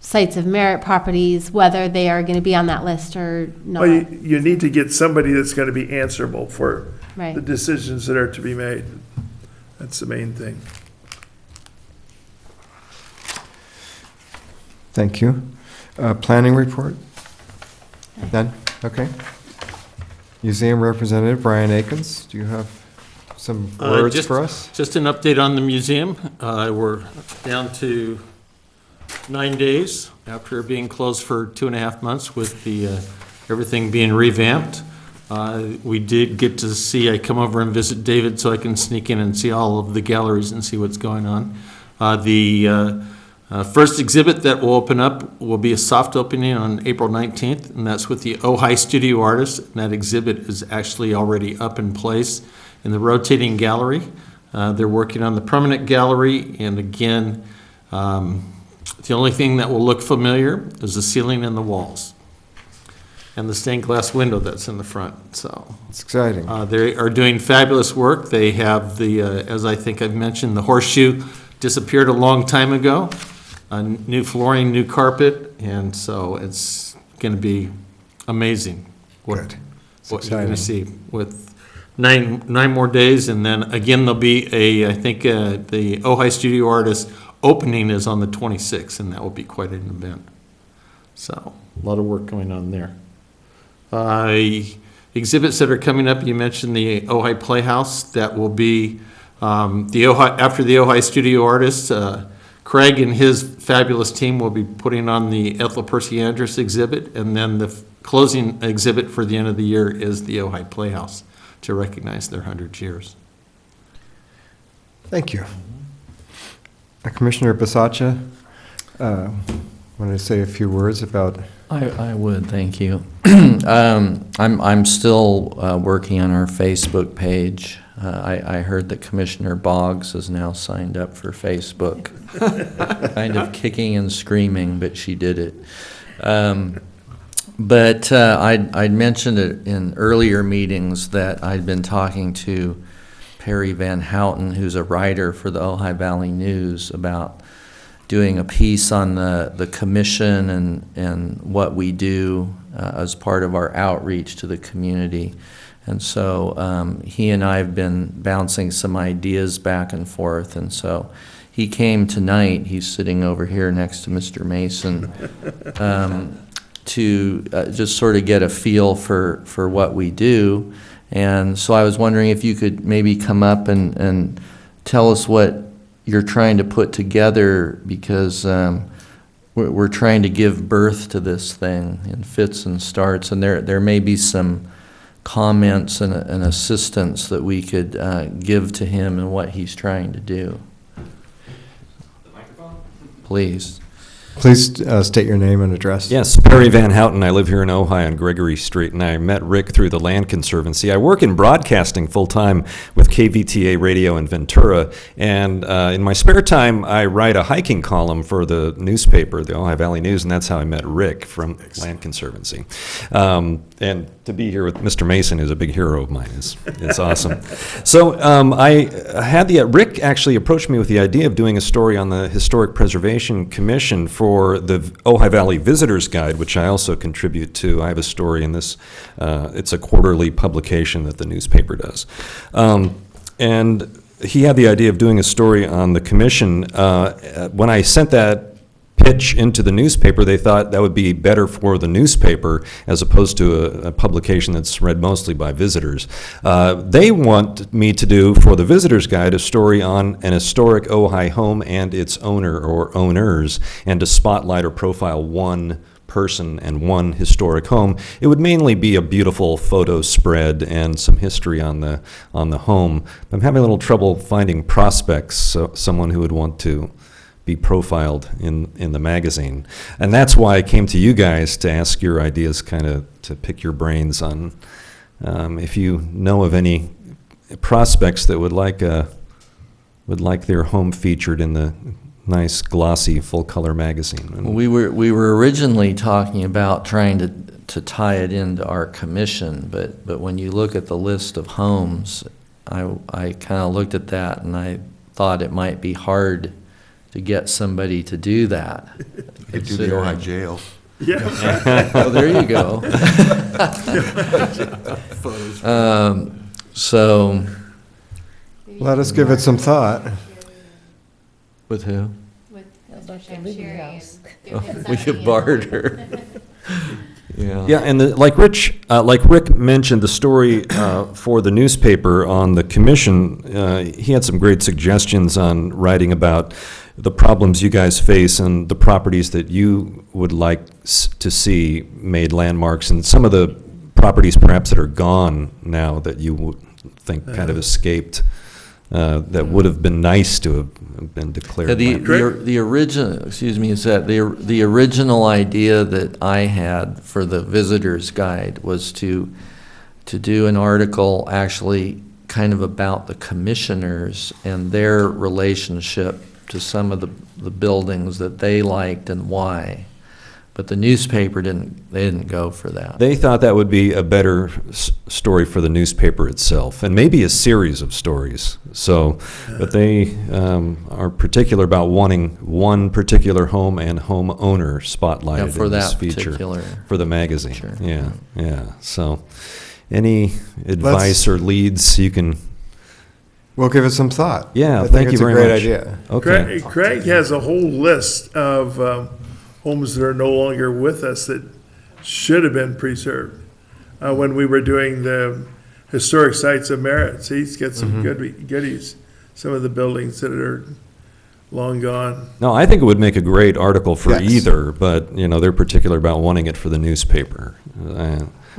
Speaker 6: sites of merit properties, whether they are going to be on that list or not.
Speaker 7: Well, you need to get somebody that's going to be answerable for
Speaker 6: Right.
Speaker 7: the decisions that are to be made. That's the main thing.
Speaker 1: Thank you. Planning report? None? Okay. Museum Representative Brian Akins, do you have some words for us?
Speaker 8: Just an update on the museum. We're down to 9 days after being closed for 2.5 months with everything being revamped. We did get to see, I come over and visit David so I can sneak in and see all of the galleries and see what's going on. The first exhibit that will open up will be a soft opening on April 19th, and that's with the Ojai studio artists. And that exhibit is actually already up in place in the rotating gallery. They're working on the permanent gallery, and again, the only thing that will look familiar is the ceiling and the walls, and the stained glass window that's in the front, so.
Speaker 1: It's exciting.
Speaker 8: They are doing fabulous work. They have as I think I've mentioned, the horseshoe disappeared a long time ago. New flooring, new carpet, and so it's going to be amazing what you're going to see with nine more days, and then again there'll be I think the Ojai Studio Artist opening is on the 26th, and that will be quite an event. So a lot of work going on there. Exhibits that are coming up, you mentioned the Ojai Playhouse. That will be after the Ojai Studio Artist. Craig and his fabulous team will be putting on the Ethel Percy Andrus exhibit, and then the closing exhibit for the end of the year is the Ojai Playhouse to recognize their 100 years.
Speaker 1: Thank you. Commissioner Basacha, wanted to say a few words about.
Speaker 2: I would, thank you. I'm still working on our Facebook page. I heard that Commissioner Boggs is now signed up for Facebook. Kind of kicking and screaming, but she did it. But I'd mentioned it in earlier meetings that I'd been talking to Perry Van Houten, who's a writer for the Ojai Valley News, about doing a piece on the commission and what we do as part of our outreach to the community. And so he and I have been bouncing some ideas back and forth. And so he came tonight, he's sitting over here next to Mr. Mason, to just sort of get a feel for what we do. And so I was wondering if you could maybe come up and tell us what you're trying to put together, because we're trying to give birth to this thing in fits and starts, and there may be some comments and assistance that we could give to him in what he's trying to do.
Speaker 10: The microphone?
Speaker 2: Please.
Speaker 1: Please state your name and address.
Speaker 10: Yes, Perry Van Houten. I live here in Ojai on Gregory Street, and I met Rick through the Land Conservancy. I work in broadcasting full-time with KVTA Radio in Ventura, and in my spare time, I write a hiking column for the newspaper, the Ojai Valley News, and that's how I met Rick from Land Conservancy. And to be here with Mr. Mason, who's a big hero of mine, it's awesome. So I had Rick actually approached me with the idea of doing a story on the Historic Preservation Commission for the Ojai Valley Visitors Guide, which I also contribute to. I have a story in this. It's a quarterly publication that the newspaper does. And he had the idea of doing a story on the commission. When I sent that pitch into the newspaper, they thought that would be better for the newspaper as opposed to a publication that's read mostly by visitors. They want me to do, for the Visitor's Guide, a story on an historic Ojai home and its owner or owners, and to spotlight or profile one person and one historic home. It would mainly be a beautiful photo spread and some history on the home. I'm having a little trouble finding prospects, so someone who would want to be profiled in the magazine. And that's why I came to you guys to ask your ideas, kind of to pick your brains on if you know of any prospects that would like their home featured in the nice, glossy, full-color magazine. And
Speaker 2: We were originally talking about trying to tie it into our commission, but when you look at the list of homes, I kind of looked at that and I thought it might be hard to get somebody to do that.
Speaker 5: They do the Ojai jail.
Speaker 7: Yeah.
Speaker 2: Oh, there you go. So,
Speaker 1: Let us give it some thought.
Speaker 2: with who?
Speaker 6: With Mr. Shamshieri and
Speaker 2: We could barter. Yeah.
Speaker 10: Yeah, and like Rick mentioned, the story for the newspaper on the commission, he had some great suggestions on writing about the problems you guys face and the properties that you would like to see made landmarks, and some of the properties perhaps that are gone now that you would think kind of escaped, that would have been nice to have been declared.
Speaker 2: Yeah,
Speaker 10: landmarks.
Speaker 2: the original, excuse me, is that the original idea that I had for the visitor's guide was to do an article actually kind of about the commissioners and their relationship to some of the buildings that they liked and why. But the newspaper didn't go for that.
Speaker 10: They thought that would be a better story for the newspaper itself, and maybe a series of stories. So, but they are particular about wanting one particular home and homeowner spotlighted
Speaker 2: for
Speaker 10: in this
Speaker 2: that
Speaker 10: feature
Speaker 2: particular
Speaker 10: for the magazine.
Speaker 2: picture.
Speaker 10: Yeah. So, any advice or leads you can?
Speaker 1: We'll give it some thought.
Speaker 10: Yeah,
Speaker 1: I think
Speaker 10: thank you
Speaker 1: it's
Speaker 10: very
Speaker 1: a great
Speaker 10: much.
Speaker 1: idea.
Speaker 10: Okay.
Speaker 7: Craig has a whole list of homes that are no longer with us that should have been preserved. When we were doing the historic sites of merit, so he's got some goodies, some of the buildings that are long gone.
Speaker 10: No, I think it would make a great article for
Speaker 1: Yes.
Speaker 10: either, but, they're particular about wanting it for the newspaper.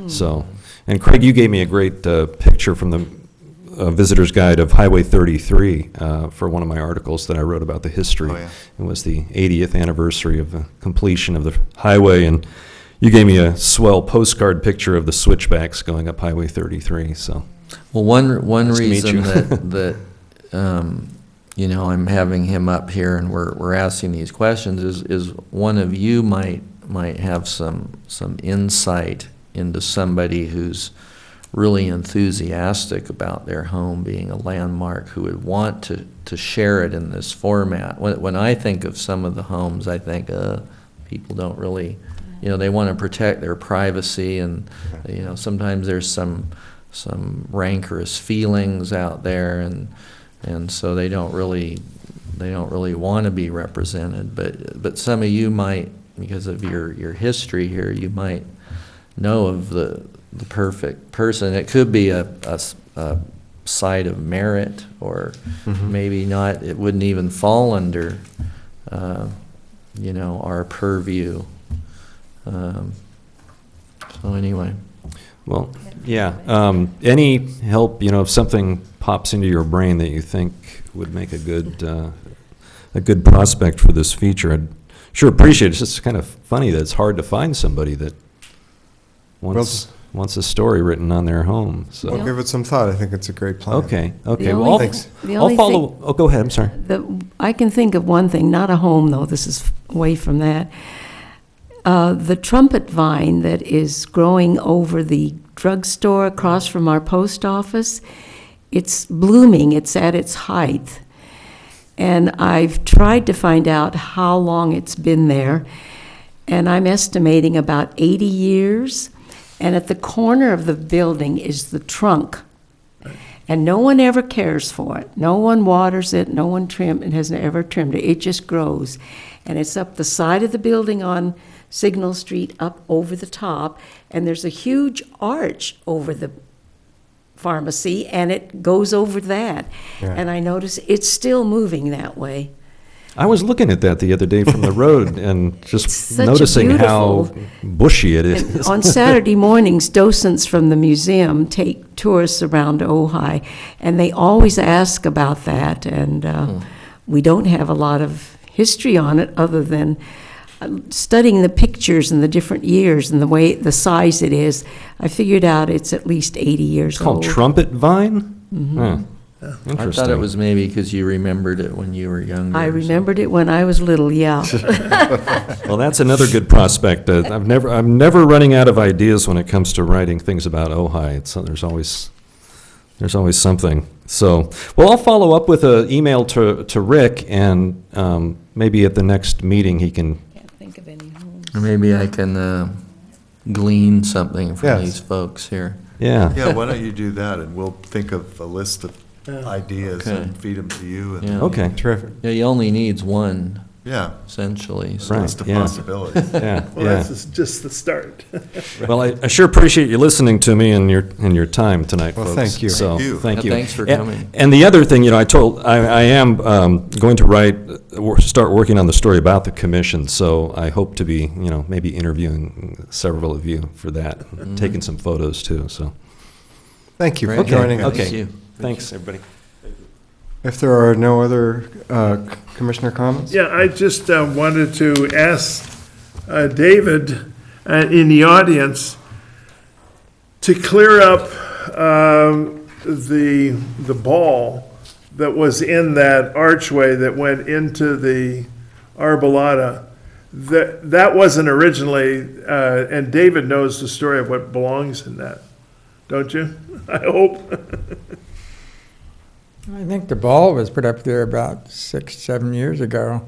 Speaker 10: So, and Craig, you gave me a great picture from the Visitor's Guide of Highway 33 for one of my articles that I wrote about the history.
Speaker 5: Oh, yeah.
Speaker 10: It was the 80th anniversary of the completion of the highway, and you gave me a swell postcard picture of the switchbacks going up Highway 33, so.
Speaker 2: Well, one
Speaker 10: Nice to meet
Speaker 2: reason
Speaker 10: you.
Speaker 2: that I'm having him up here and we're asking these questions is one of you might have some insight into somebody who's really enthusiastic about their home being a landmark, who would want to share it in this format. When I think of some of the homes, I think people don't really, they want to protect their privacy, and sometimes there's some rancorous feelings out there, and so they don't really want to be represented. But some of you might, because of your history here, you might know of the perfect person. It could be a site of merit, or maybe not. It wouldn't even fall under, our purview. So anyway.
Speaker 10: Well, yeah. Any help, if something pops into your brain that you think would make a good prospect for this feature, I'd sure appreciate it. It's just kind of funny that it's hard to find somebody that wants a story written on their home. So
Speaker 1: We'll give it some thought. I think it's a great plan.
Speaker 10: okay.
Speaker 3: The
Speaker 10: Well,
Speaker 3: only-
Speaker 1: Thanks.
Speaker 3: the
Speaker 10: I'll
Speaker 3: only
Speaker 10: follow.
Speaker 3: thing-
Speaker 10: Oh, go ahead. I'm sorry.
Speaker 3: I can think of one thing, not a home though, this is away from that. The trumpet vine that is growing over the drugstore across from our post office, it's blooming, it's at its height. And I've tried to find out how long it's been there, and I'm estimating about 80 years. And at the corner of the building is the trunk. And no one ever cares for it. No one waters it, no one it has ever trimmed it. It just grows. And it's up the side of the building on Signal Street, up over the top, and there's a huge arch over the pharmacy, and it goes over that.
Speaker 1: Yeah.
Speaker 3: And I notice it's still moving that way.
Speaker 10: I was looking at that the other day from the road and
Speaker 3: It's
Speaker 10: just
Speaker 3: such a
Speaker 10: noticing how
Speaker 3: beautiful-
Speaker 10: bushy it
Speaker 3: And
Speaker 10: is.
Speaker 3: on Saturday mornings, docents from the museum take tourists around Ojai, and they always ask about that, and we don't have a lot of history on it other than studying the pictures and the different years and the size it is. I figured out it's at least 80 years
Speaker 10: It's called
Speaker 3: old.
Speaker 10: trumpet vine? Huh.
Speaker 2: I
Speaker 10: Interesting.
Speaker 2: thought it was maybe because you remembered it when you were younger.
Speaker 3: I
Speaker 2: or something.
Speaker 3: remembered it when I was little, yeah.
Speaker 10: Well, that's another good prospect. I'm never running out of ideas when it comes to writing things about Ojai. There's always something. So, well, I'll follow up with an email to Rick, and maybe at the next meeting he can.
Speaker 3: Can't think of any homes.
Speaker 2: Or maybe I can glean something from
Speaker 1: Yes.
Speaker 2: these folks here.
Speaker 10: Yeah.
Speaker 5: Yeah, why don't you do that, and we'll think of a list of ideas
Speaker 2: Okay.
Speaker 5: and feed them to you. And
Speaker 2: Yeah.
Speaker 10: Okay.
Speaker 1: Terrific.
Speaker 2: Yeah, he only needs one,
Speaker 5: Yeah,
Speaker 2: essentially.
Speaker 5: it's
Speaker 2: So.
Speaker 5: a
Speaker 10: Right,
Speaker 5: list of
Speaker 10: yeah.
Speaker 5: possibilities.
Speaker 10: Yeah.
Speaker 7: Well,
Speaker 10: Yeah.
Speaker 7: that's just the start.
Speaker 10: Well, I sure appreciate you listening to me and your time tonight,
Speaker 1: Well,
Speaker 10: folks.
Speaker 1: thank you.
Speaker 10: So,
Speaker 5: Thank you.
Speaker 10: thank
Speaker 2: Yeah,
Speaker 10: you.
Speaker 2: thanks for
Speaker 10: And-
Speaker 2: coming.
Speaker 10: And the other thing, I am going to start working on the story about the commission. So I hope to be, maybe interviewing several of you for that, taking some photos too. So
Speaker 1: Thank you for
Speaker 2: Great.
Speaker 1: joining us.
Speaker 10: Okay.
Speaker 2: Thank you.
Speaker 10: thanks, everybody.
Speaker 1: If there are no other commissioner comments?
Speaker 7: Yeah, I just wanted to ask David in the audience to clear up the ball that was in that archway that went into the arbolata. That wasn't originally, and David knows the story of what belongs in that, don't you? I hope.
Speaker 11: I think the ball was put up there about 6, 7 years ago.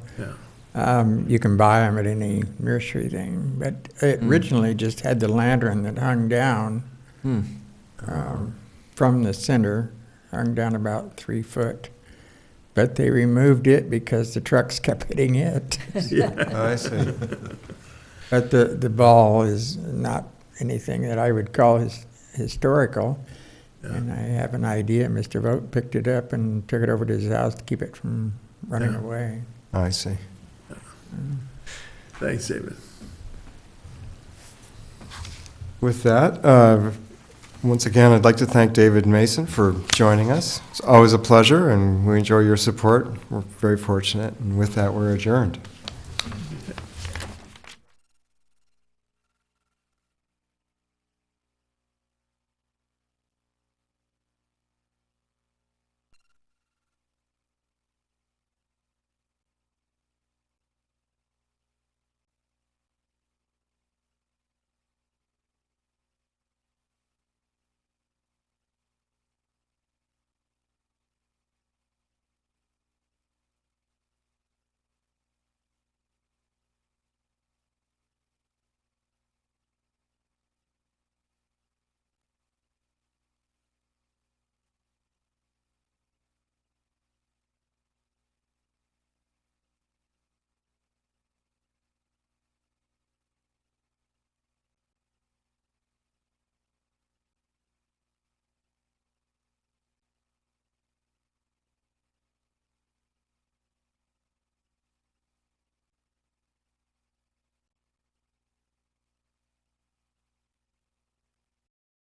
Speaker 11: You can buy them at any nursery thing, but it originally just had the lantern that hung down from the center, hung down about 3 foot. But they removed it because the trucks kept hitting it.
Speaker 1: I see.
Speaker 11: But the ball is not anything that I would call historical. And I have an idea, Mr. Vogt picked it up and took it over to his house to keep it from running away.
Speaker 1: I see.
Speaker 7: Thanks, David.
Speaker 1: With that, once again, I'd like to thank David Mason for joining us. It's always a pleasure, and we enjoy your support. We're very fortunate, and with that, we're adjourned.